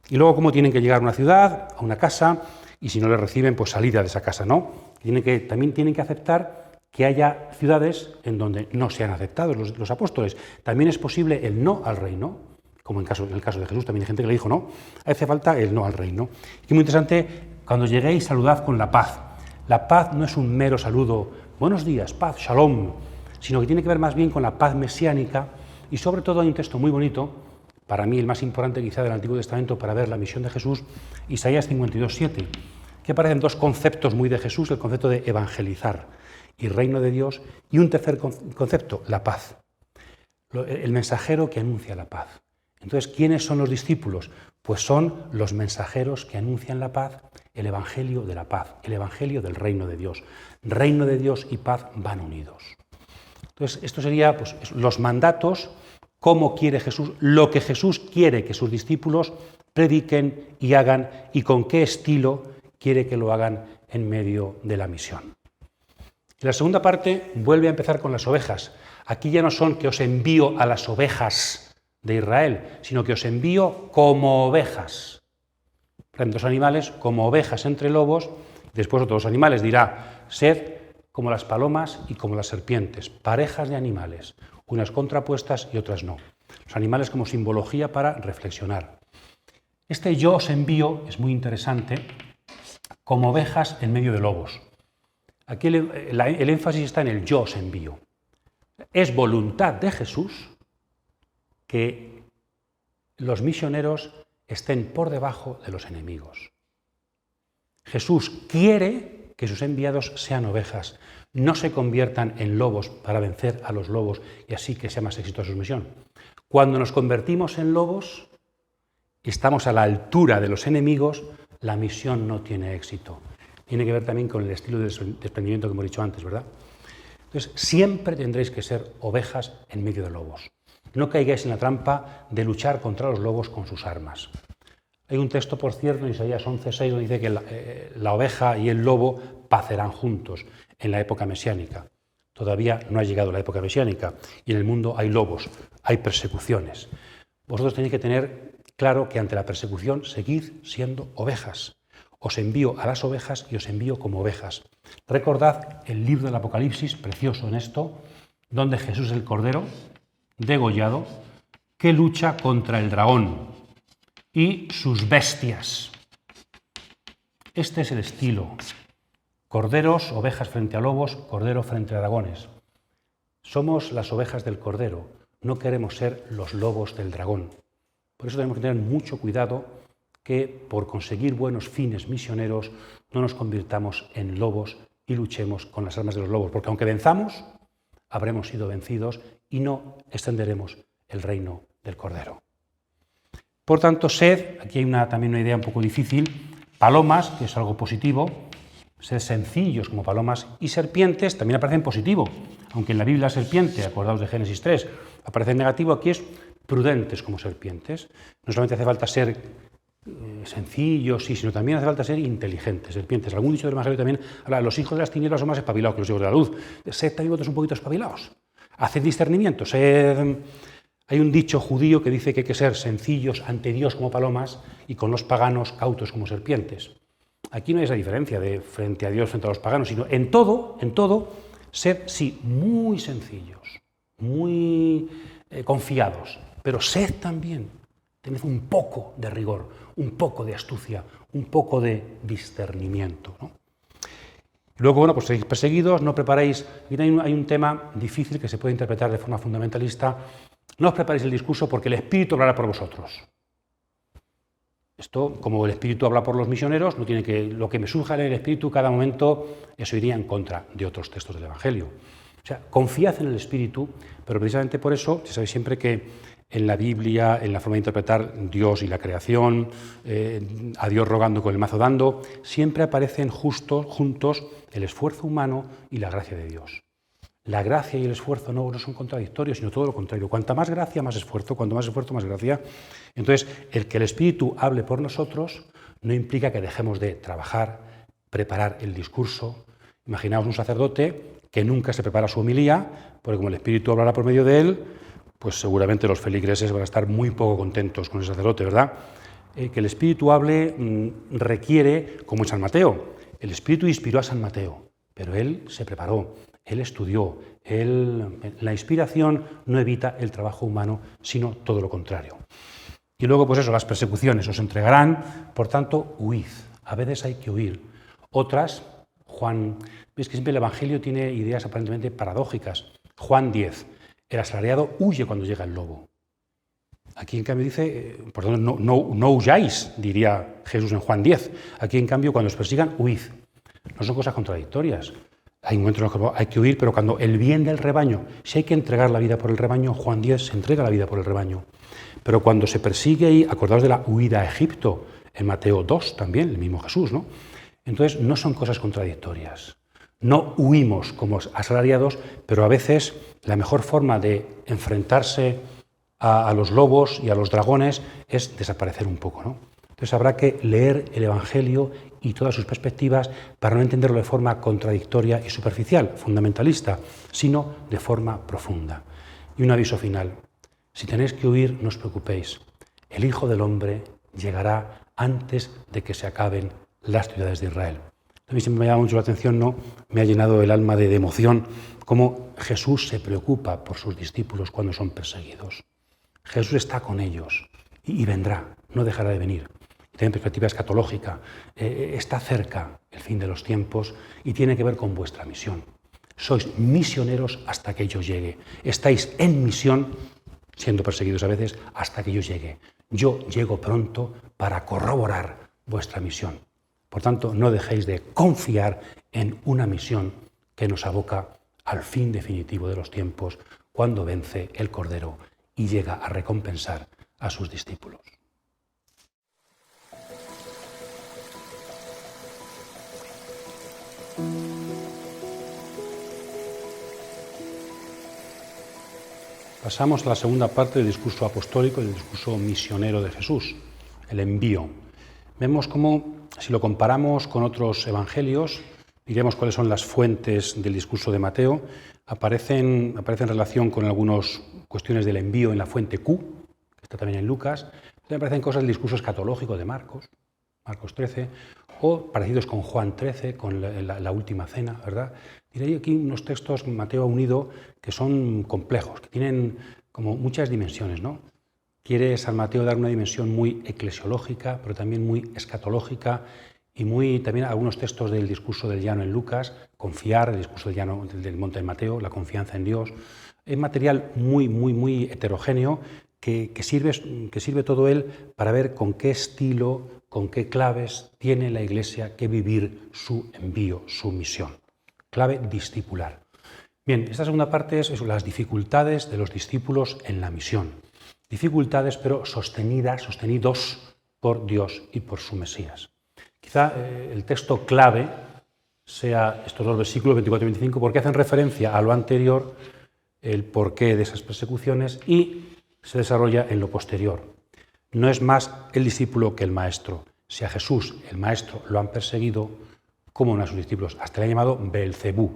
Y luego, cómo tienen que llegar a una ciudad, a una casa, y si no les reciben, pues salida de esa casa, ¿no? También tienen que aceptar que haya ciudades en donde no sean aceptados los apóstoles. También es posible el no al reino, como en el caso de Jesús, también hay gente que le dijo no, hace falta el no al reino. Y muy interesante, cuando lleguéis, saludad con la paz. La paz no es un mero saludo, buenos días, paz, shalom, sino que tiene que ver más bien con la paz mesiánica, y sobre todo hay un texto muy bonito, para mí el más importante quizá del Antiguo Testamento para ver la misión de Jesús, Isaías 52:7, que aparecen dos conceptos muy de Jesús, el concepto de evangelizar y reino de Dios, y un tercer concepto, la paz. El mensajero que anuncia la paz, Entonces, ¿quiénes son los discípulos? Pues son los mensajeros que anuncian la paz, el evangelio de la paz, el evangelio del reino de Dios. Reino de Dios y paz van unidos. Entonces, esto sería pues, los mandatos, cómo quiere Jesús, lo que Jesús quiere que sus discípulos prediquen y hagan y con qué estilo quiere que lo hagan en medio de la misión. Y la segunda parte vuelve a empezar con las ovejas. Aquí ya no son que os envío a las ovejas de Israel, sino que os envío como ovejas. Frente a los animales, como ovejas entre lobos, después otros animales dirá, sed como las palomas y como las serpientes, parejas de animales, unas contrapuestas y otras no. Los animales como simbología para reflexionar. Este yo os envío es muy interesante, como ovejas en medio de lobos. Aquí el énfasis está en el yo os envío. Es voluntad de Jesús que los misioneros estén por debajo de los enemigos. Jesús quiere que sus enviados sean ovejas, no se conviertan en lobos para vencer a los lobos y así que sea más exitosa su misión. Cuando nos convertimos en lobos, estamos a la altura de los enemigos, la misión no tiene éxito. Tiene que ver también con el estilo de desprendimiento que hemos dicho antes, ¿verdad? Entonces, siempre tendréis que ser ovejas en medio de lobos. No caigáis en la trampa de luchar contra los lobos con sus armas. Hay un texto, por cierto, en Isaías 11:6, donde dice que la oveja y el lobo pacerán juntos en la época mesiánica. Todavía no ha llegado la época mesiánica y en el mundo hay lobos, hay persecuciones. Vosotros tenéis que tener claro que ante la persecución seguid siendo ovejas. Os envío a las ovejas y os envío como ovejas. Recordad el libro del Apocalipsis, precioso en esto, donde Jesús es el Cordero, degollado, que lucha contra el dragón y sus bestias. Este es el estilo. Corderos, ovejas frente a lobos, cordero frente a dragones. Somos las ovejas del Cordero, no queremos ser los lobos del dragón. Por eso tenemos que tener mucho cuidado que por conseguir buenos fines misioneros no nos convirtamos en lobos y luchemos con las armas de los lobos, porque aunque venzamos, habremos sido vencidos y no extenderemos el reino del Cordero. Por tanto, sed, aquí hay también una idea un poco difícil, palomas, que es algo positivo, sed sencillos como palomas, y serpientes también aparece en positivo, aunque en la Biblia la serpiente, acordaos de Génesis 3, aparece en negativo, aquí es prudentes como serpientes. No solamente hace falta ser sencillos, sí, sino también hace falta ser inteligentes, serpientes. Algún dicho del Evangelio también habla, los hijos de las tinieblas son más espabilados que los hijos de la luz. Sed también vosotros un poquito espabilados. Haced discernimiento. Hay un dicho judío que dice que hay que ser sencillos ante Dios como palomas y con los paganos cautos como serpientes. Aquí no hay esa diferencia de frente a Dios, frente a los paganos, sino en todo, sed, sí, muy sencillos, muy confiados, pero sed también, tened un poco de rigor, un poco de astucia, un poco de discernimiento, ¿no? Luego, bueno, pues seréis perseguidos, no preparéis. Hay un tema difícil que se puede interpretar de forma fundamentalista. No os preparéis el discurso porque el Espíritu hablará por vosotros. Esto, como el Espíritu habla por los misioneros, no tiene que lo que me surja en el Espíritu cada momento, eso iría en contra de otros textos del Evangelio. O sea, confiad en el Espíritu, pero precisamente por eso, ya sabéis siempre que en la Biblia, en la forma de interpretar Dios y la creación, a Dios rogando con el mazo dando, siempre aparecen juntos el esfuerzo humano y la gracia de Dios. La gracia y el esfuerzo no son contradictorios, sino todo lo contrario. Cuanta más gracia, más esfuerzo. Cuanto más esfuerzo, más gracia. Entonces, el que el Espíritu hable por nosotros no implica que dejemos de trabajar, preparar el discurso. Imaginaos un sacerdote que nunca se prepara su homilía, porque como el Espíritu hablará por medio de él, pues seguramente los feligreses van a estar muy poco contentos con el sacerdote, ¿verdad? Que el Espíritu hable requiere, como en San Mateo, el Espíritu inspiró a San Mateo, pero él se preparó, él estudió, la inspiración no evita el trabajo humano, sino todo lo contrario. Y luego, pues eso, las persecuciones os entregarán, por tanto, huid. A veces hay que huir. Otras, veis que siempre el Evangelio tiene ideas aparentemente paradójicas. Juan 10. El asalariado huye cuando llega el lobo. Aquí, en cambio, dice, por tanto, no huyáis, diría Jesús en Juan 10. Aquí, en cambio, cuando os persigan, huid. No son cosas contradictorias. Hay momentos en los que hay que huir, pero cuando el bien del rebaño, si hay que entregar la vida por el rebaño, Juan 10 se entrega la vida por el rebaño. Pero cuando se persigue, y acordaos de la huida a Egipto, en Mateo 2 también, el mismo Jesús, ¿no? Entonces no son cosas contradictorias. No huimos como asalariados, pero a veces la mejor forma de enfrentarse a los lobos y a los dragones es desaparecer un poco, ¿no? Entonces habrá que leer el Evangelio y todas sus perspectivas para no entenderlo de forma contradictoria y superficial, fundamentalista, sino de forma profunda. Y un aviso final. Si tenéis que huir, no os preocupéis. El Hijo del Hombre llegará antes de que se acaben las ciudades de Israel. A mí siempre me llama mucho la atención, ¿no? Me ha llenado el alma de emoción cómo Jesús se preocupa por sus discípulos cuando son perseguidos. Jesús está con ellos y vendrá, no dejará de venir. Tiene perspectiva escatológica, está cerca el fin de los tiempos y tiene que ver con vuestra misión. Sois misioneros hasta que yo llegue. Estáis en misión, siendo perseguidos a veces, hasta que yo llegue. Yo llego pronto para corroborar vuestra misión. Por tanto, no dejéis de confiar en una misión que nos aboca al fin definitivo de los tiempos, cuando vence el Cordero y llega a recompensar a sus discípulos. Pasamos a la segunda parte del discurso apostólico, del discurso misionero de Jesús, el envío. Vemos cómo, si lo comparamos con otros evangelios, diremos cuáles son las fuentes del discurso de Mateo, aparece en relación con algunas cuestiones del envío en la fuente Q, que está también en Lucas, también aparecen cosas del discurso escatológico de Marcos 13, o parecidos con Juan 13, con la última cena, ¿verdad? Diré aquí unos textos que Mateo ha unido que son complejos, que tienen como muchas dimensiones, ¿no? Quiere San Mateo dar una dimensión muy eclesiológica, pero también muy escatológica, y también algunos textos del discurso del llano en Lucas, confiar, el discurso del llano del monte de Mateo, la confianza en Dios. Es material muy heterogéneo que sirve todo él para ver con qué estilo, con qué claves tiene la Iglesia que vivir su envío, su misión. Clave discipular. Bien, esta segunda parte es las dificultades de los discípulos en la misión. Dificultades, pero sostenidos por Dios y por su Mesías. Quizá el texto clave sea estos dos versículos 24 y 25, porque hacen referencia a lo anterior, el porqué de esas persecuciones, y se desarrolla en lo posterior. No es más el discípulo que el maestro. Si a Jesús, el maestro, lo han perseguido, como uno de sus discípulos, hasta le han llamado Beelzebú.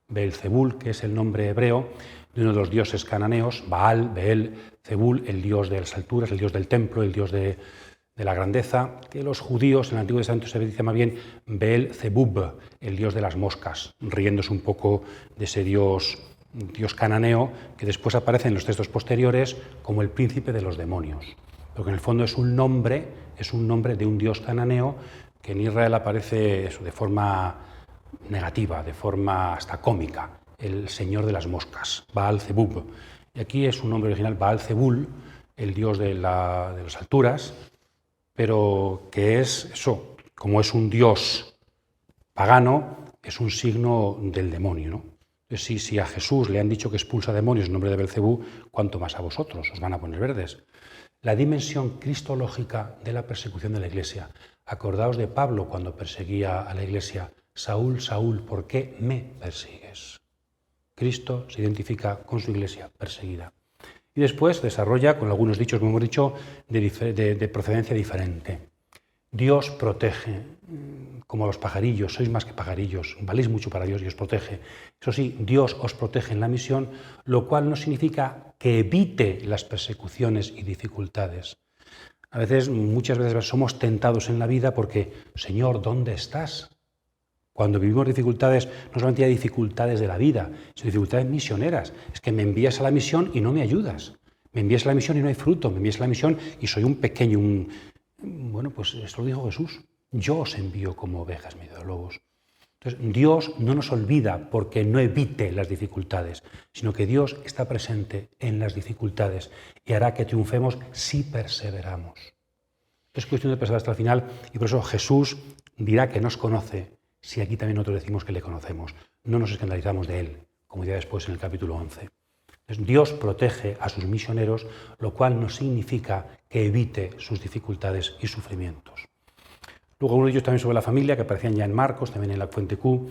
Beelzebul, que es el nombre hebreo de uno de los dioses cananeos, Baal, Beel, Zebul, el dios de las alturas, el dios del templo, el dios de la grandeza, que los judíos en el Antiguo Testamento se dice más bien Beelzebub, el dios de las moscas, riéndose un poco de ese dios cananeo que después aparece en los textos posteriores como el príncipe de los demonios. Lo que en el fondo es un nombre de un dios cananeo que en Israel aparece de forma negativa, de forma hasta cómica, el señor de las moscas, Baal-Zebub. Y aquí es un nombre original, Baal-Zebul, el dios de las alturas, pero que es eso, como es un dios pagano, es un signo del demonio, ¿no? Entonces, si a Jesús le han dicho que expulsa demonios en nombre de Beelzebú, ¿cuánto más a vosotros? Os van a poner verdes. La dimensión cristológica de la persecución de la Iglesia. Acordaos de Pablo cuando perseguía a la Iglesia. Saúl, Saúl, ¿por qué me persigues? Cristo se identifica con su Iglesia perseguida. Y después desarrolla, con algunos dichos, como hemos dicho, de procedencia diferente. Dios protege, como los pajarillos, sois más que pajarillos, valéis mucho para Dios y os protege. Eso sí, Dios os protege en la misión, lo cual no significa que evite las persecuciones y dificultades. Muchas veces somos tentados en la vida porque, Señor, ¿dónde estás? Cuando vivimos dificultades, no solamente hay dificultades de la vida, sino dificultades misioneras. Es que me envías a la misión y no me ayudas. Me envías a la misión y no hay fruto. Me envías a la misión y soy un pequeño. Bueno, pues esto lo dijo Jesús. Yo os envío como ovejas en medio de lobos. Entonces, Dios no nos olvida porque no evite las dificultades, sino que Dios está presente en las dificultades y hará que triunfemos si perseveramos. Es cuestión de perseverar hasta el final y por eso Jesús dirá que nos conoce si aquí también nosotros decimos que le conocemos? No nos escandalizamos de él, como dirá después en el capítulo 11. Entonces, Dios protege a sus misioneros, lo cual no significa que evite sus dificultades y sufrimientos. Luego, uno de ellos también sobre la familia, que aparecían ya en Marcos, también en la Fuente Q.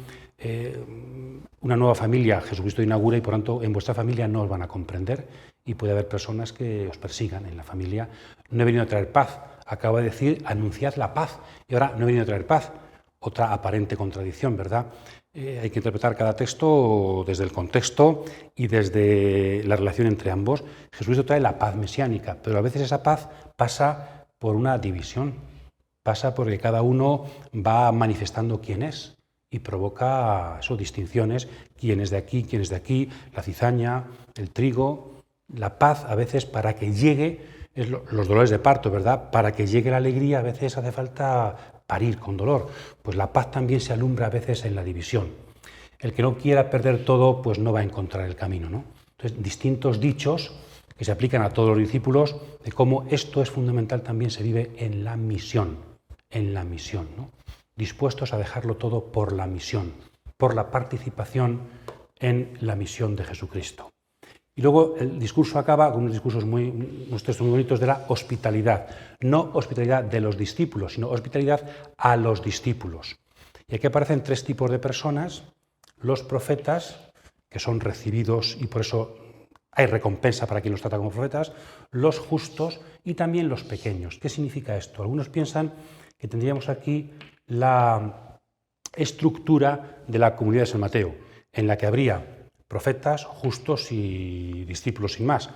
Una nueva familia Jesucristo inaugura y por tanto en vuestra familia no os van a comprender y puede haber personas que os persigan en la familia. No he venido a traer paz, acabo de decir anunciad la paz y ahora no he venido a traer paz. Otra aparente contradicción, ¿verdad? Hay que interpretar cada texto desde el contexto y desde la relación entre ambos. Jesucristo trae la paz mesiánica, pero a veces esa paz pasa por una división, pasa porque cada uno va manifestando quién es y provoca distinciones, quién es de aquí, la cizaña, el trigo. La paz a veces para que llegue, los dolores de parto, ¿verdad? Para que llegue la alegría a veces hace falta parir con dolor, pues la paz también se alumbra a veces en la división. El que no quiera perder todo, pues no va a encontrar el camino, ¿no? Entonces, distintos dichos que se aplican a todos los discípulos de cómo esto es fundamental también se vive en la misión, ¿no? Dispuestos a dejarlo todo por la misión, por la participación en la misión de Jesucristo. Y luego el discurso acaba con unos textos muy bonitos de la hospitalidad. No hospitalidad de los discípulos, sino hospitalidad a los discípulos. Y aquí aparecen tres tipos de personas. Los profetas, que son recibidos y por eso hay recompensa para quien los trata como profetas. Los justos y también los pequeños. ¿Qué significa esto? Algunos piensan que tendríamos aquí la estructura de la comunidad de San Mateo, en la que habría profetas, justos y discípulos sin más.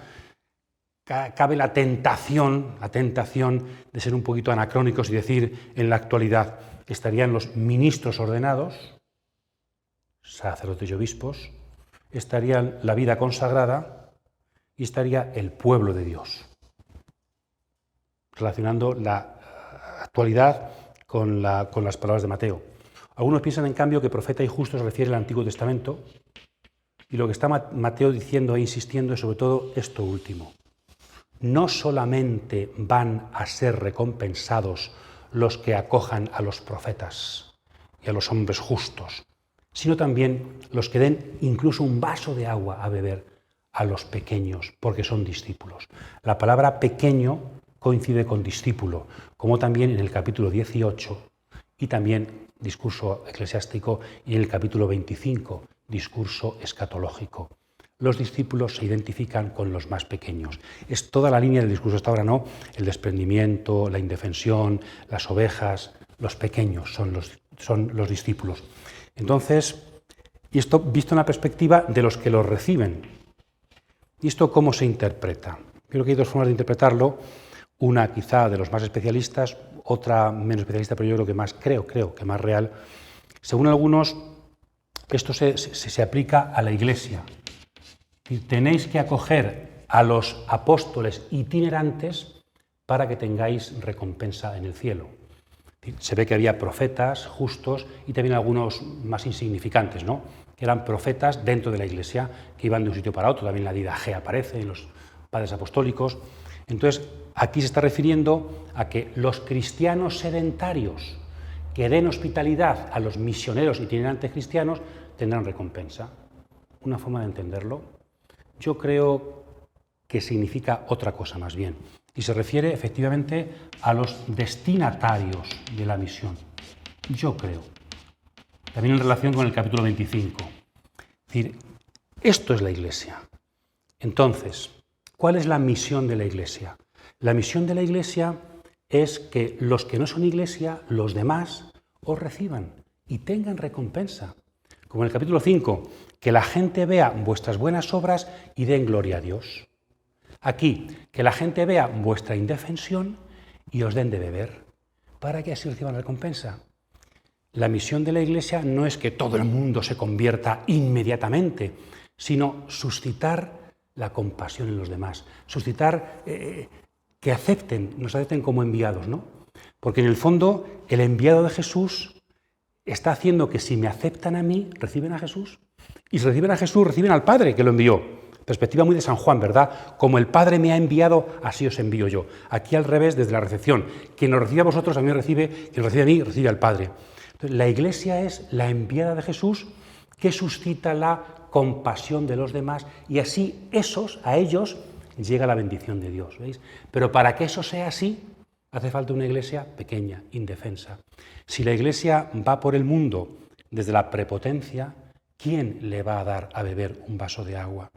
Cabe la tentación de ser un poquito anacrónicos y decir en la actualidad estarían los ministros ordenados, sacerdotes y obispos, estaría la vida consagrada y estaría el pueblo de Dios, relacionando la actualidad con las palabras de Mateo. Algunos piensan en cambio que profeta y justo se refiere al Antiguo Testamento. Y lo que está Mateo diciendo e insistiendo es sobre todo esto último. No solamente van a ser recompensados los que acojan a los profetas y a los hombres justos, sino también los que den incluso un vaso de agua a beber a los pequeños, porque son discípulos. La palabra pequeño coincide con discípulo, como también en el capítulo 18 y también discurso eclesiástico y en el capítulo 25, discurso escatológico. Los discípulos se identifican con los más pequeños. Es toda la línea del discurso hasta ahora, ¿no? El desprendimiento, la indefensión, las ovejas, los pequeños son los discípulos. Entonces, y esto visto en la perspectiva de los que los reciben. ¿Y esto cómo se interpreta? Creo que hay dos formas de interpretarlo. Una quizá de los más especialistas, otra menos especialista, pero yo creo que más real. Según algunos, esto se aplica a la Iglesia. Tenéis que acoger a los apóstoles itinerantes para que tengáis recompensa en el cielo. Se ve que había profetas justos y también algunos más insignificantes, ¿no? Que eran profetas dentro de la Iglesia, que iban de un sitio para otro. También la didaje aparece en los padres apostólicos. Entonces, aquí se está refiriendo a que los cristianos sedentarios que den hospitalidad a los misioneros itinerantes cristianos tendrán recompensa. Una forma de entenderlo. Yo creo que significa otra cosa más bien. Y se refiere efectivamente a los destinatarios de la misión. Yo creo. También en relación con el capítulo 25. Es decir, esto es la Iglesia. Entonces, ¿cuál es la misión de la Iglesia? La misión de la Iglesia es que los que no son Iglesia, los demás, os reciban y tengan recompensa. Como en el capítulo 5, que la gente vea vuestras buenas obras y den gloria a Dios. Aquí, que la gente vea vuestra indefensión y os den de beber, para que así reciban recompensa. La misión de la Iglesia no es que todo el mundo se convierta inmediatamente, sino suscitar la compasión en los demás, suscitar que nos acepten como enviados, ¿no? Porque en el fondo el enviado de Jesús está haciendo que si me aceptan a mí, reciben a Jesús. Y si reciben a Jesús, reciben al Padre que lo envió. Perspectiva muy de San Juan, ¿verdad? Como el Padre me ha enviado, así os envío yo. Aquí al revés, desde la recepción. Quien nos recibe a vosotros, a mí me recibe, quien nos recibe a mí, recibe al Padre. Entonces, la Iglesia es la enviada de Jesús que suscita la compasión de los demás y así a ellos llega la bendición de Dios, ¿veis? Pero para que eso sea así, hace falta una Iglesia pequeña, indefensa. Si la Iglesia va por el mundo desde la prepotencia, ¿quién le va a dar a beber un vaso de agua?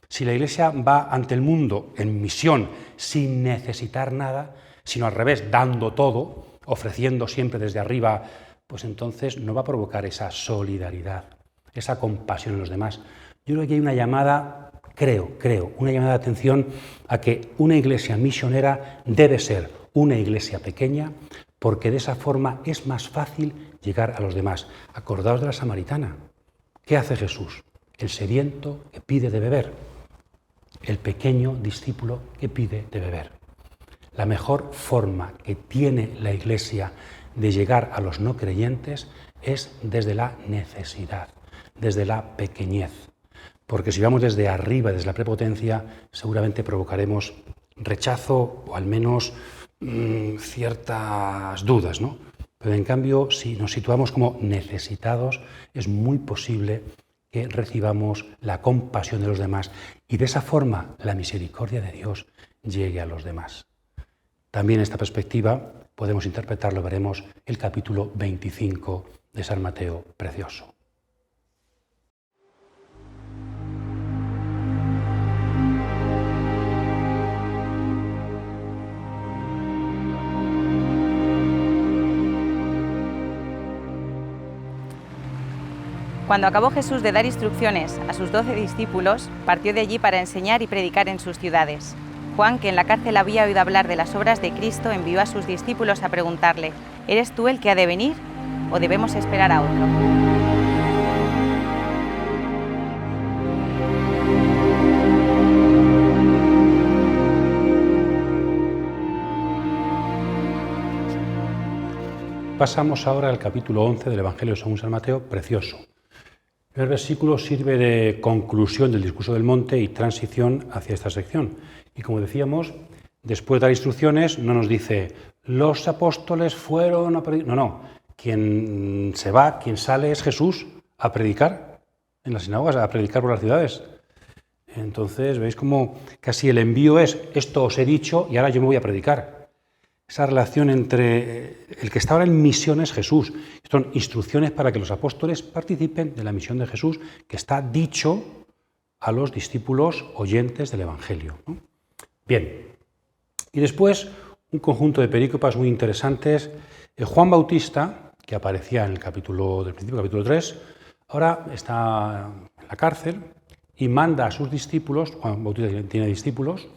Si la Iglesia va ante el mundo en misión sin necesitar nada, sino al revés, dando todo, ofreciendo siempre desde arriba, pues entonces no va a provocar esa solidaridad, esa compasión en los demás. Yo creo que hay una llamada, una llamada de atención a que una iglesia misionera debe ser una iglesia pequeña, porque de esa forma es más fácil llegar a los demás. Acordaos de la samaritana. ¿Qué hace Jesús? El sediento que pide de beber, el pequeño discípulo que pide de beber. La mejor forma que tiene la Iglesia de llegar a los no creyentes es desde la necesidad, desde la pequeñez. Porque si vamos desde arriba, desde la prepotencia, seguramente provocaremos rechazo o al menos ciertas dudas, ¿no? Pero en cambio, si nos situamos como necesitados, es muy posible que recibamos la compasión de los demás y de esa forma la misericordia de Dios llegue a los demás. También en esta perspectiva podemos interpretarlo, veremos el capítulo 25 de San Mateo, precioso. Cuando acabó Jesús de dar instrucciones a sus 12 discípulos, partió de allí para enseñar y predicar en sus ciudades. Juan, que en la cárcel había oído hablar de las obras de Cristo, envió a sus discípulos a preguntarle: ¿eres tú el que ha de venir o debemos esperar a otro? Pasamos ahora al capítulo 11 del Evangelio según San Mateo, precioso. El versículo sirve de conclusión del discurso del monte y transición hacia esta sección. Y como decíamos, después de dar instrucciones, no nos dice los apóstoles fueron a predicar. No. Quien se va, quien sale es Jesús a predicar en las sinagogas, a predicar por las ciudades. Entonces, veis como casi el envío es: esto os he dicho y ahora yo me voy a predicar. Esa relación entre el que está ahora en misión es Jesús. Son instrucciones para que los apóstoles participen de la misión de Jesús, que está dicho a los discípulos oyentes del Evangelio, ¿no? Bien, y después un conjunto de perícopas muy interesantes. Juan Bautista, que aparecía en el capítulo del principio, capítulo 3, ahora está en la cárcel y manda a sus discípulos, Juan Bautista tiene discípulos,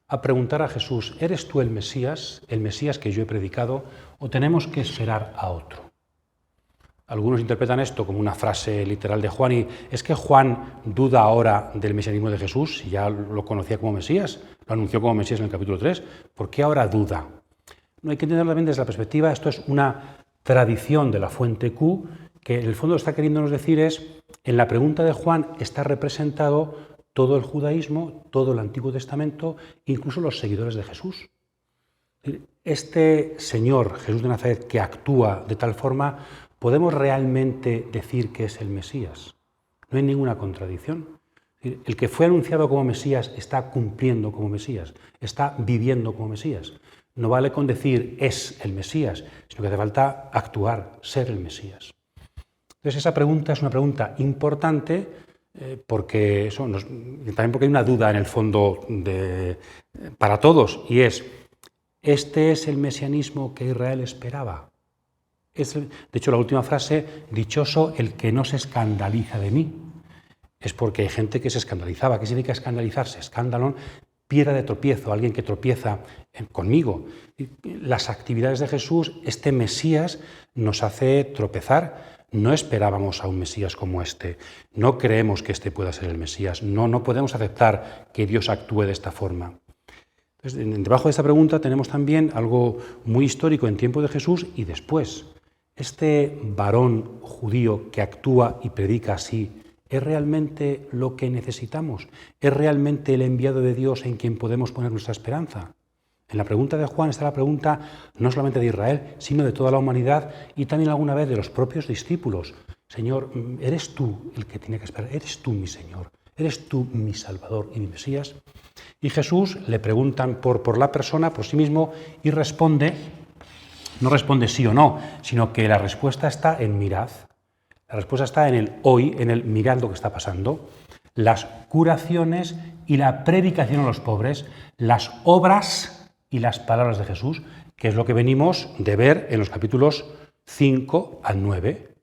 a preguntar a Jesús: ¿eres tú el Mesías que yo he predicado, o tenemos que esperar a otro? Algunos interpretan esto como una frase literal de Juan, y es que Juan duda ahora del mesianismo de Jesús, si ya lo conocía como Mesías, lo anunció como Mesías en el capítulo 3, ¿por qué ahora duda? No hay que entenderlo también desde la perspectiva, esto es una tradición de la fuente Q, que en el fondo está queriéndonos decir es, en la pregunta de Juan está representado todo el judaísmo, todo el Antiguo Testamento, incluso los seguidores de Jesús. Este Señor, Jesús de Nazaret, que actúa de tal forma, ¿podemos realmente decir que es el Mesías? No hay ninguna contradicción. El que fue anunciado como Mesías está cumpliendo como Mesías, está viviendo como Mesías. No vale con decir es el Mesías, sino que hace falta actuar, ser el Mesías. Entonces esa pregunta es una pregunta importante, porque también porque hay una duda en el fondo para todos, y es: ¿este es el mesianismo que Israel esperaba? De hecho, la última frase, dichoso el que no se escandaliza de mí, es porque hay gente que se escandalizaba. ¿Qué significa escandalizarse? Escándalo, piedra de tropiezo, alguien que tropieza conmigo. Las actividades de Jesús, este Mesías, nos hace tropezar. No esperábamos a un Mesías como este, no creemos que este pueda ser el Mesías, no podemos aceptar que Dios actúe de esta forma. Entonces, debajo de esta pregunta tenemos también algo muy histórico en tiempo de Jesús y después. ¿Este varón judío que actúa y predica así es realmente lo que necesitamos? ¿Es realmente el enviado de Dios en quien podemos poner nuestra esperanza? En la pregunta de Juan está la pregunta no solamente de Israel, sino de toda la humanidad y también alguna vez de los propios discípulos. Señor, ¿eres tú el que tiene que esperar? ¿Eres tú mi Señor? ¿Eres tú mi Salvador y mi Mesías? Y Jesús le preguntan por la persona, por sí mismo, y responde, no responde sí o no, sino que la respuesta está en mirad. La respuesta está en el hoy, en el mirad lo que está pasando. Las curaciones y la predicación a los pobres, las obras y las palabras de Jesús, que es lo que venimos de ver en los capítulos 5 al 9.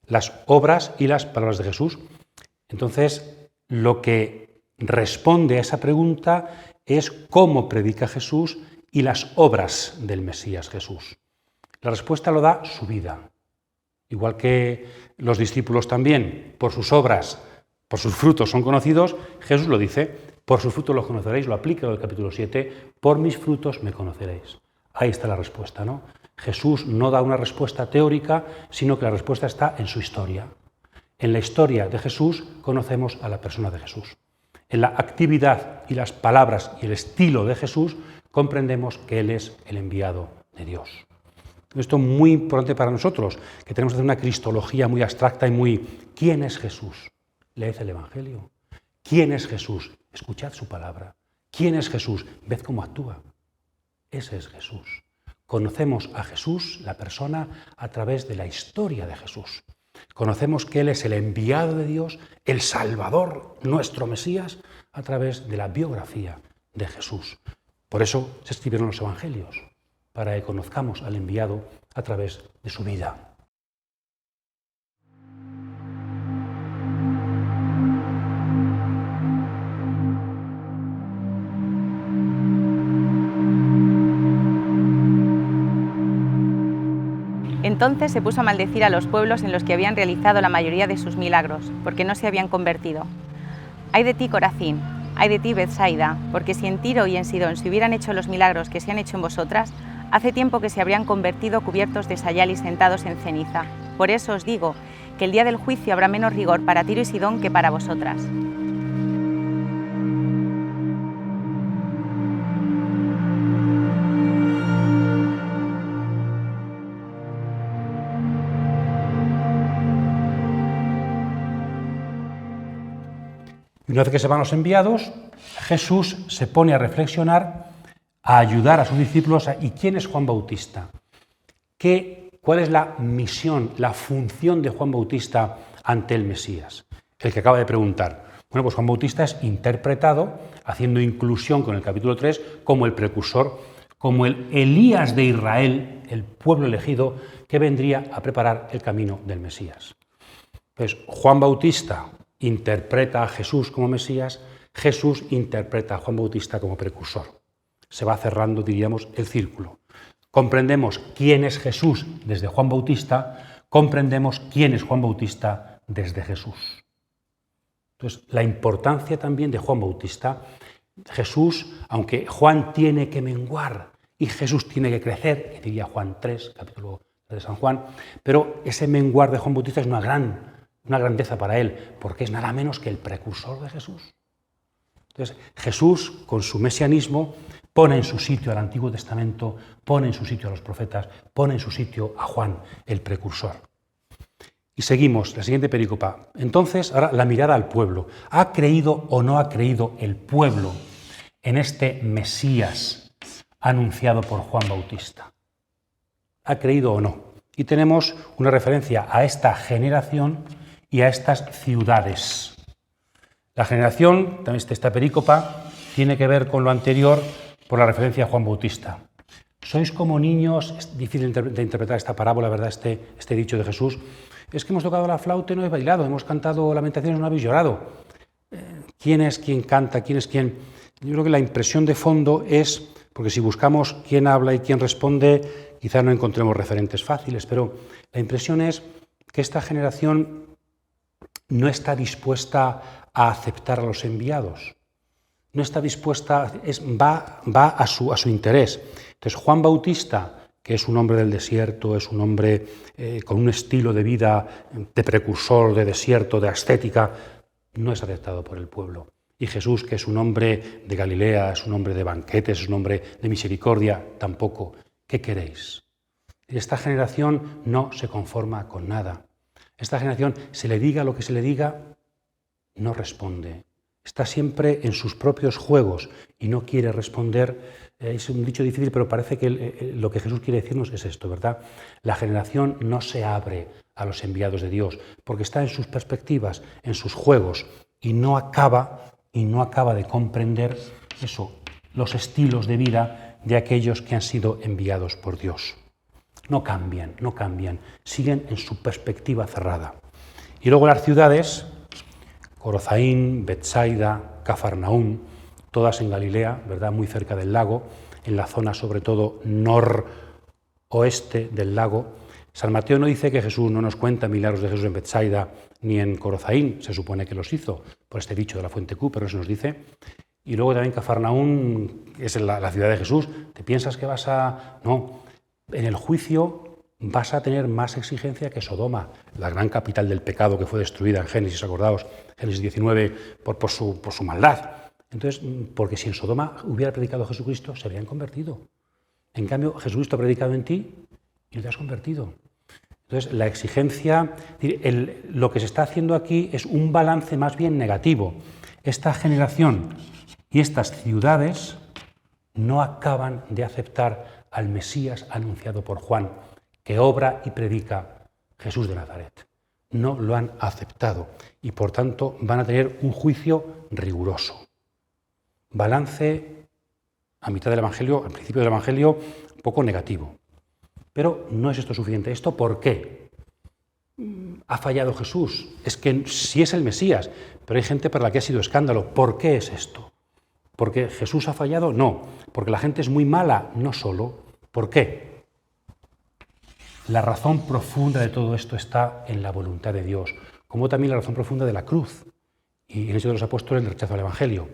Las obras y las palabras de Jesús. Entonces, lo que responde a esa pregunta es cómo predica Jesús y las obras del Mesías Jesús. La respuesta lo da su vida. Igual que los discípulos también, por sus obras, por sus frutos son conocidos, Jesús lo dice, por sus frutos los conoceréis, lo aplica en el capítulo 7, por mis frutos me conoceréis. Ahí está la respuesta, ¿no? Jesús no da una respuesta teórica, sino que la respuesta está en su historia. En la historia de Jesús conocemos a la persona de Jesús. En la actividad y las palabras y el estilo de Jesús comprendemos que Él es el enviado de Dios. Esto es muy importante para nosotros, que tenemos que hacer una cristología muy abstracta y muy... ¿Quién es Jesús? Leed el Evangelio. ¿Quién es Jesús? Escuchad su palabra. ¿Quién es Jesús? Ved cómo actúa. Ese es Jesús. Conocemos a Jesús, la persona, a través de la historia de Jesús. Conocemos que Él es el enviado de Dios, el Salvador, nuestro Mesías, a través de la biografía de Jesús. Por eso se escribieron los Evangelios, para que conozcamos al enviado a través de su vida. Entonces se puso a maldecir a los pueblos en los que habían realizado la mayoría de sus milagros, porque no se habían convertido. ¡Ay de ti, Corazín! ¡Ay de ti, Betsaida! Porque si en Tiro y en Sidón se hubieran hecho los milagros que se han hecho en vosotras, hace tiempo que se habrían convertido cubiertos de sayal y sentados en ceniza. Por eso os digo que el día del juicio habrá menos rigor para Tiro y Sidón que para vosotras. Una vez que se van los enviados, Jesús se pone a reflexionar, a ayudar a sus discípulos. ¿Y quién es Juan Bautista? ¿Cuál es la misión, la función de Juan Bautista ante el Mesías? El que acaba de preguntar. Bueno, pues Juan Bautista es interpretado, haciendo inclusión con el capítulo 3, como el precursor, como el Elías de Israel, el pueblo elegido, que vendría a preparar el camino del Mesías. Pues Juan Bautista interpreta a Jesús como Mesías, Jesús interpreta a Juan Bautista como precursor. Se va cerrando, diríamos, el círculo. Comprendemos quién es Jesús desde Juan Bautista, comprendemos quién es Juan Bautista desde Jesús. Entonces, la importancia también de Juan Bautista, Jesús, aunque Juan tiene que menguar y Jesús tiene que crecer, que diría Juan 3, capítulo de San Juan, pero ese menguar de Juan Bautista es una grandeza para él, porque es nada menos que el precursor de Jesús. Entonces, Jesús, con su mesianismo, pone en su sitio al Antiguo Testamento, pone en su sitio a los profetas, pone en su sitio a Juan, el precursor. Y seguimos, la siguiente perícopa. Entonces, ahora la mirada al pueblo. ¿Ha creído o no ha creído el pueblo en este Mesías anunciado por Juan Bautista? ¿Ha creído o no? Y tenemos una referencia a esta generación y a estas ciudades. La generación, también esta perícopa, tiene que ver con lo anterior por la referencia a Juan Bautista. Sois como niños, es difícil de interpretar esta parábola, ¿verdad? Este dicho de Jesús. Es que hemos tocado la flauta y no habéis bailado, hemos cantado lamentaciones y no habéis llorado. ¿Quién es quien canta? ¿Quién es quién? Yo creo que la impresión de fondo es, porque si buscamos quién habla y quién responde, quizá no encontremos referentes fáciles, pero la impresión es que esta generación no está dispuesta a aceptar a los enviados, no está dispuesta, va a su interés. Entonces Juan Bautista, que es un hombre del desierto, es un hombre con un estilo de vida de precursor, de desierto, de ascética, no es aceptado por el pueblo. Y Jesús, que es un hombre de Galilea, es un hombre de banquetes, es un hombre de misericordia, tampoco. ¿Qué queréis? Esta generación no se conforma con nada. Esta generación, se le diga lo que se le diga, no responde. Está siempre en sus propios juegos y no quiere responder. Es un dicho difícil, pero parece que lo que Jesús quiere decirnos es esto, ¿verdad? La generación no se abre a los enviados de Dios porque está en sus perspectivas, en sus juegos y no acaba de comprender eso, los estilos de vida de aquellos que han sido enviados por Dios. No cambian, siguen en su perspectiva cerrada. Y luego las ciudades, Corozaín, Betsaida, Cafarnaúm, todas en Galilea, ¿verdad? Muy cerca del lago, en la zona sobre todo noroeste del lago. San Mateo no dice que Jesús no nos cuenta milagros de Jesús en Betsaida ni en Corozaín, se supone que los hizo por este dicho de la fuente Q, pero eso nos dice. Y luego también Cafarnaúm, que es la ciudad de Jesús. ¿Te piensas que vas a...? No. En el juicio vas a tener más exigencia que Sodoma, la gran capital del pecado que fue destruida en Génesis, acordaos, Génesis 19, por su maldad. Entonces, porque si en Sodoma hubiera predicado Jesucristo, se habrían convertido. En cambio, Jesucristo ha predicado en ti y no te has convertido. Entonces, la exigencia, lo que se está haciendo aquí es un balance más bien negativo. Esta generación y estas ciudades no acaban de aceptar al Mesías anunciado por Juan, que obra y predica Jesús de Nazaret. No lo han aceptado y por tanto van a tener un juicio riguroso. Balance a mitad del Evangelio, al principio del Evangelio, un poco negativo. Pero no es esto suficiente. ¿Esto por qué? ¿Ha fallado Jesús? Es que sí es el Mesías, pero hay gente para la que ha sido escándalo. ¿Por qué es esto? ¿Porque Jesús ha fallado? No. ¿Porque la gente es muy mala? No solo. ¿Por qué? La razón profunda de todo esto está en la voluntad de Dios, como también la razón profunda de la cruz y en Hechos de los Apóstoles en el rechazo al Evangelio.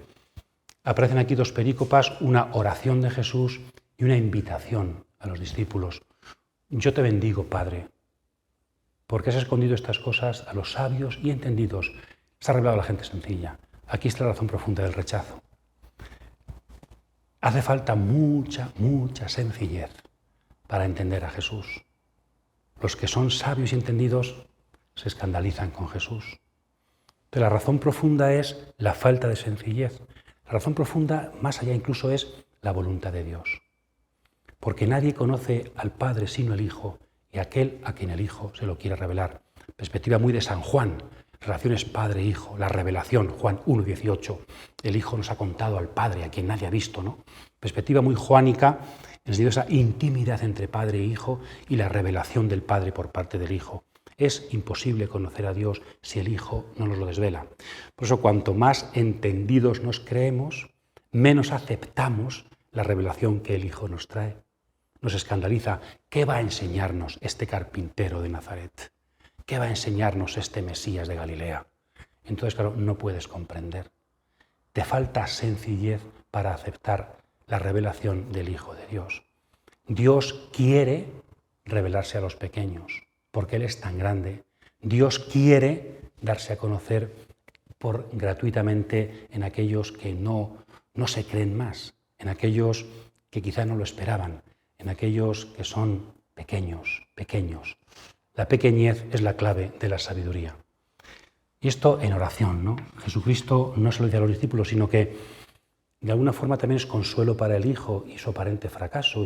Aparecen aquí dos perícopas, una oración de Jesús y una invitación a los discípulos. Yo te bendigo, Padre, porque has escondido estas cosas a los sabios y entendidos. Se ha revelado a la gente sencilla. Aquí está la razón profunda del rechazo. Hace falta mucha sencillez para entender a Jesús. Los que son sabios y entendidos se escandalizan con Jesús. Pero la razón profunda es la falta de sencillez. La razón profunda, más allá incluso, es la voluntad de Dios. Porque nadie conoce al Padre sino el Hijo y aquel a quien el Hijo se lo quiere revelar. Perspectiva muy de San Juan. Relaciones Padre-Hijo, la revelación, Juan 1:18. El Hijo nos ha contado al Padre, a quien nadie ha visto, ¿no? Perspectiva muy juánica, en el sentido de esa intimidad entre Padre e Hijo y la revelación del Padre por parte del Hijo. Es imposible conocer a Dios si el Hijo no nos lo desvela. Por eso, cuanto más entendidos nos creemos, menos aceptamos la revelación que el Hijo nos trae. Nos escandaliza. ¿Qué va a enseñarnos este carpintero de Nazaret? ¿Qué va a enseñarnos este Mesías de Galilea? Entonces, claro, no puedes comprender. Te falta sencillez para aceptar la revelación del Hijo de Dios. Dios quiere revelarse a los pequeños, porque Él es tan grande. Dios quiere darse a conocer gratuitamente en aquellos que no se creen más, en aquellos que quizá no lo esperaban, en aquellos que son pequeños. La pequeñez es la clave de la sabiduría. Y esto en oración, ¿no? Jesucristo no se lo dice a los discípulos, sino que de alguna forma también es consuelo para el Hijo y su aparente fracaso.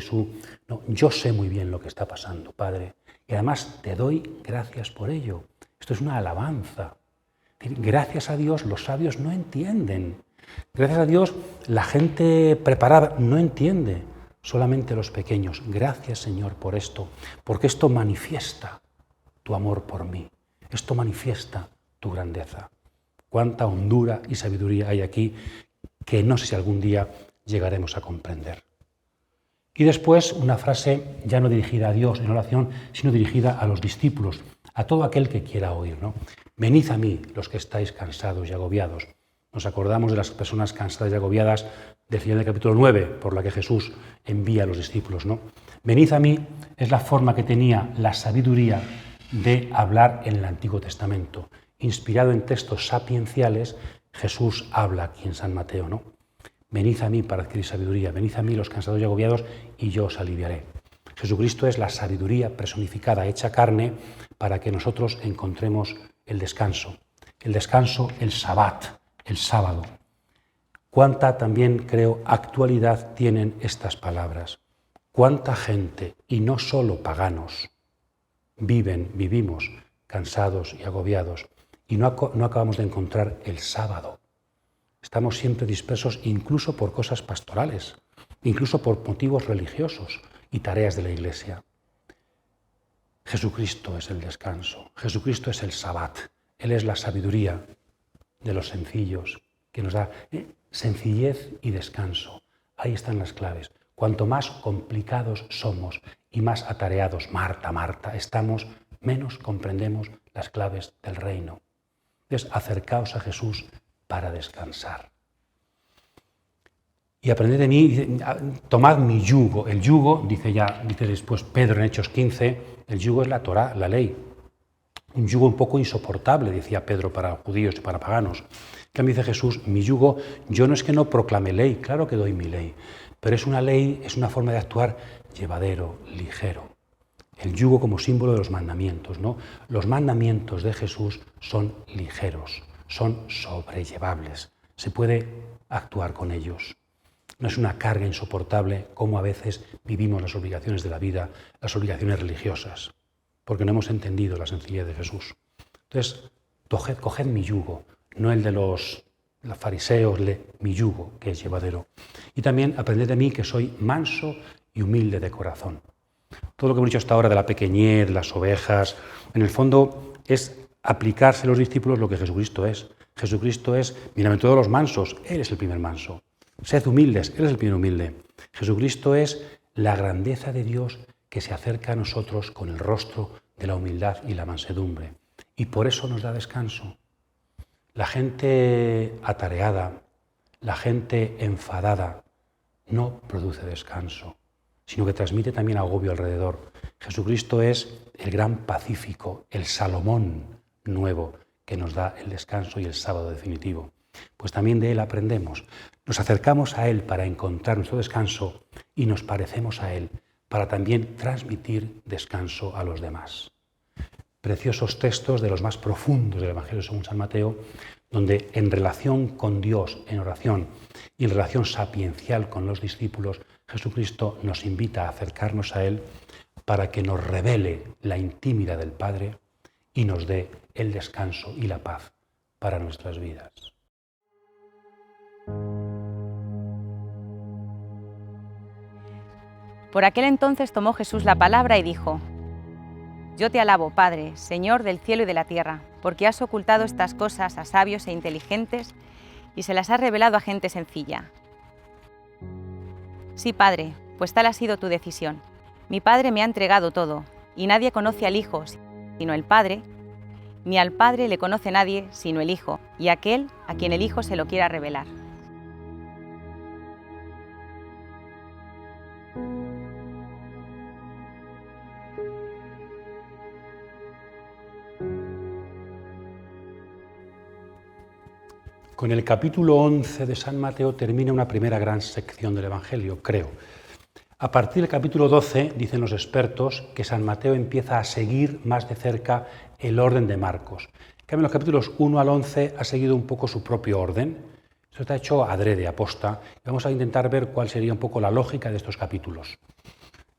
Yo sé muy bien lo que está pasando, Padre, y además te doy gracias por ello. Esto es una alabanza. Gracias a Dios los sabios no entienden. Gracias a Dios la gente preparada no entiende. Solamente los pequeños. Gracias, Señor, por esto, porque esto manifiesta tu amor por mí. Esto manifiesta tu grandeza. Cuánta hondura y sabiduría hay aquí que no sé si algún día llegaremos a comprender. Y después una frase ya no dirigida a Dios en oración, sino dirigida a los discípulos, a todo aquel que quiera oír, ¿no? Venid a mí, los que estáis cansados y agobiados. Nos acordamos de las personas cansadas y agobiadas del final del capítulo 9, por la que Jesús envía a los discípulos, ¿no? Venid a mí es la forma que tenía la sabiduría de hablar en el Antiguo Testamento. Inspirado en textos sapienciales, Jesús habla aquí en San Mateo, ¿no? Venid a mí para adquirir sabiduría, venid a mí los cansados y agobiados y yo os aliviaré. Jesucristo es la sabiduría personificada, hecha carne, para que nosotros encontremos el descanso, el sabbat, el sábado. Cuánta también, creo, actualidad tienen estas palabras. Cuánta gente, y no solo paganos, vivimos cansados y agobiados, y no acabamos de encontrar el sábado. Estamos siempre dispersos incluso por cosas pastorales, incluso por motivos religiosos y tareas de la Iglesia. Jesucristo es el descanso, Jesucristo es el sabbat, Él es la sabiduría de los sencillos, que nos da sencillez y descanso. Ahí están las claves. Cuanto más complicados somos y más atareados, Marta, estamos, menos comprendemos las claves del reino. Entonces, acercaos a Jesús para descansar. Y aprended de mí, tomad mi yugo. El yugo, dice después Pedro en Hechos 15, el yugo es la Torá, la ley. Un yugo un poco insoportable, decía Pedro, para judíos y para paganos. Que me dice Jesús, mi yugo, yo no es que no proclame ley, claro que doy mi ley, pero es una ley, es una forma de actuar llevadero, ligero. El yugo como símbolo de los mandamientos, ¿no? Los mandamientos de Jesús son ligeros, son sobrellevables, se puede actuar con ellos. No es una carga insoportable como a veces vivimos las obligaciones de la vida, las obligaciones religiosas, porque no hemos entendido la sencillez de Jesús. Entonces, coged mi yugo, no el de los fariseos, mi yugo, que es llevadero. Y también aprended de mí que soy manso y humilde de corazón. Todo lo que hemos dicho hasta ahora de la pequeñez, las ovejas, en el fondo es aplicarse a los discípulos lo que Jesucristo es. Jesucristo es bienaventurado los mansos, Él es el primer manso. Sed humildes, Él es el primer humilde. Jesucristo es la grandeza de Dios que se acerca a nosotros con el rostro de la humildad y la mansedumbre. Y por eso nos da descanso. La gente atareada, la gente enfadada, no produce descanso, sino que transmite también agobio alrededor. Jesucristo es el gran pacífico, el Salomón nuevo, que nos da el descanso y el sábado definitivo. Pues también de Él aprendemos. Nos acercamos a Él para encontrar nuestro descanso y nos parecemos a Él para también transmitir descanso a los demás. Preciosos textos de los más profundos del Evangelio según San Mateo, donde en relación con Dios, en oración y en relación sapiencial con los discípulos, Jesucristo nos invita a acercarnos a Él para que nos revele la intimidad del Padre y nos dé el descanso y la paz para nuestras vidas. Por aquel entonces tomó Jesús la palabra y dijo: Yo te alabo, Padre, Señor del cielo y de la tierra, porque has ocultado estas cosas a sabios e inteligentes y se las has revelado a gente sencilla. Sí, Padre, pues tal ha sido tu decisión. Mi Padre me ha entregado todo, y nadie conoce al Hijo sino el Padre, ni al Padre le conoce nadie sino el Hijo, y aquel a quien el Hijo se lo quiera revelar. Con el capítulo 11 de San Mateo termina una primera gran sección del Evangelio, creo. A partir del capítulo 12, dicen los expertos, que San Mateo empieza a seguir más de cerca el orden de Marcos. En cambio, los capítulos 1 al 11 ha seguido un poco su propio orden. Eso está hecho adrede, aposta. Vamos a intentar ver cuál sería un poco la lógica de estos capítulos.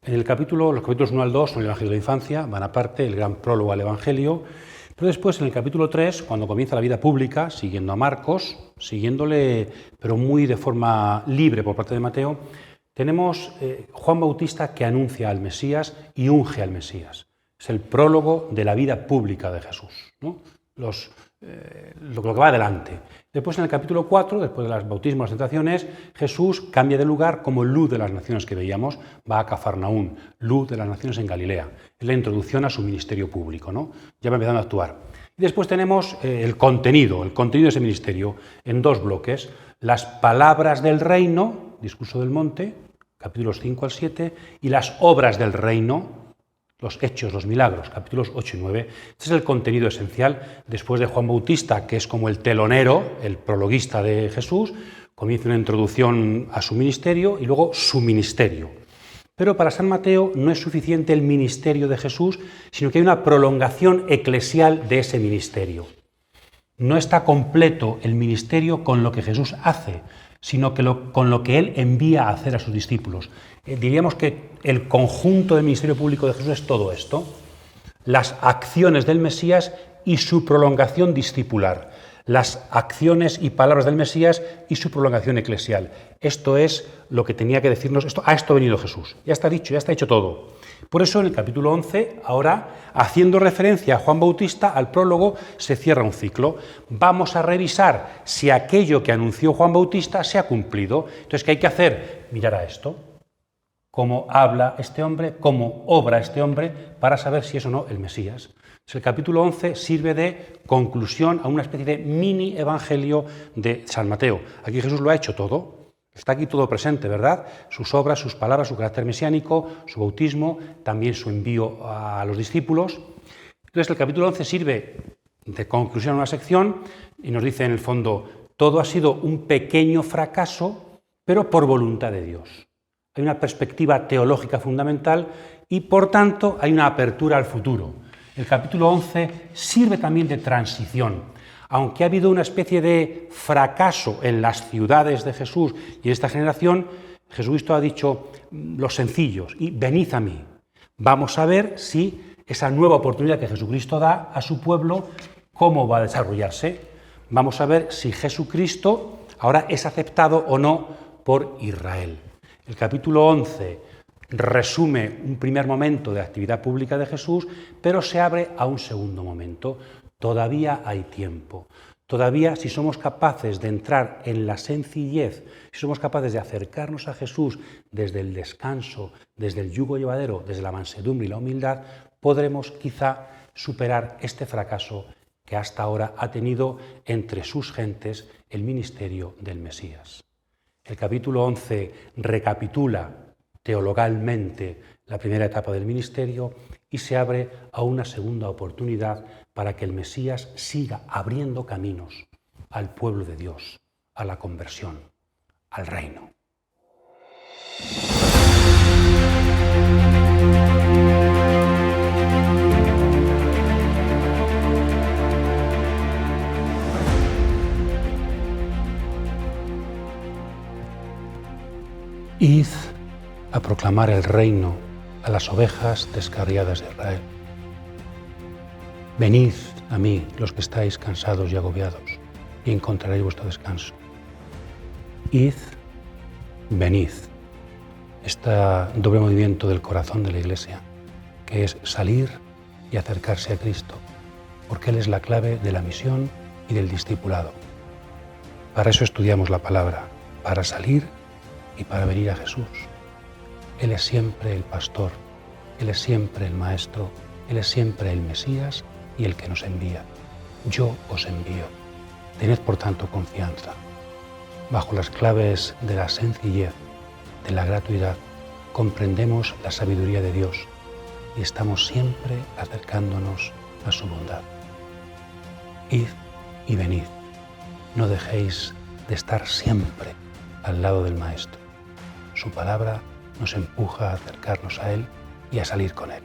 Los capítulos 1 al 2 son el Evangelio de la infancia, van aparte, el gran prólogo al Evangelio. Pero después, en el capítulo 3, cuando comienza la vida pública, siguiendo a Marcos, siguiéndole, pero muy de forma libre por parte de Mateo, tenemos Juan Bautista que anuncia al Mesías y unge al Mesías. Es el prólogo de la vida pública de Jesús, ¿no? Lo que va adelante. Después, en el capítulo 4, después de los bautismos, las tentaciones, Jesús cambia de lugar como luz de las naciones que veíamos, va a Cafarnaún, luz de las naciones en Galilea. Es la introducción a su ministerio público, ¿no? Ya va empezando a actuar. Y después tenemos el contenido de ese ministerio en dos bloques. Las palabras del reino, discurso del monte, capítulos 5 al 7, y las obras del reino, los hechos, los milagros, capítulos 8 y 9. Este es el contenido esencial. Después de Juan Bautista, que es como el telonero, el prologuista de Jesús, comienza una introducción a su ministerio y luego su ministerio. Pero para San Mateo no es suficiente el ministerio de Jesús, sino que hay una prolongación eclesial de ese ministerio. No está completo el ministerio con lo que Jesús hace, sino que con lo que Él envía a hacer a sus discípulos. Diríamos que el conjunto del ministerio público de Jesús es todo esto, las acciones del Mesías y su prolongación discipular, las acciones y palabras del Mesías y su prolongación eclesial. Esto es lo que tenía que decirnos, a esto ha venido Jesús. Ya está dicho, ya está hecho todo. Por eso en el capítulo 11, ahora, haciendo referencia a Juan Bautista, al prólogo, se cierra un ciclo. Vamos a revisar si aquello que anunció Juan Bautista se ha cumplido. Entonces, ¿qué hay que hacer? Mirar a esto. Cómo habla este hombre, cómo obra este hombre, para saber si es o no el Mesías. El capítulo 11 sirve de conclusión a una especie de mini evangelio de San Mateo. Aquí Jesús lo ha hecho todo. Está aquí todo presente, ¿verdad? Sus obras, sus palabras, su carácter mesiánico, su bautismo, también su envío a los discípulos. Entonces el capítulo 11 sirve de conclusión a una sección y nos dice en el fondo, todo ha sido un pequeño fracaso, pero por voluntad de Dios. Hay una perspectiva teológica fundamental y por tanto hay una apertura al futuro. El capítulo 11 sirve también de transición. Aunque ha habido una especie de fracaso en las ciudades de Jesús y en esta generación, Jesucristo ha dicho los sencillos, y venid a mí. Vamos a ver si esa nueva oportunidad que Jesucristo da a su pueblo, cómo va a desarrollarse. Vamos a ver si Jesucristo ahora es aceptado o no por Israel. El capítulo 11 resume un primer momento de actividad pública de Jesús, pero se abre a un segundo momento. Todavía hay tiempo. Todavía, si somos capaces de entrar en la sencillez, si somos capaces de acercarnos a Jesús desde el descanso, desde el yugo llevadero, desde la mansedumbre y la humildad, podremos quizá superar este fracaso que hasta ahora ha tenido entre sus gentes el ministerio del Mesías. El capítulo 11 recapitula teologalmente la primera etapa del ministerio y se abre a una segunda oportunidad para que el Mesías siga abriendo caminos al pueblo de Dios, a la conversión, al reino. Id a proclamar el reino a las ovejas descarriadas de Israel. Venid a mí, los que estáis cansados y agobiados, y encontraréis vuestro descanso. Id, venid. Este doble movimiento del corazón de la Iglesia, que es salir y acercarse a Cristo, porque Él es la clave de la misión y del discipulado. Para eso estudiamos la palabra, para salir y para venir a Jesús. Él es siempre el pastor, Él es siempre el maestro, Él es siempre el Mesías y el que nos envía. Yo os envío. Tened por tanto confianza. Bajo las claves de la sencillez, de la gratuidad, comprendemos la sabiduría de Dios y estamos siempre acercándonos a su bondad. Id y venid. No dejéis de estar siempre al lado del Maestro. Su palabra nos empuja a acercarnos a Él y a salir con Él.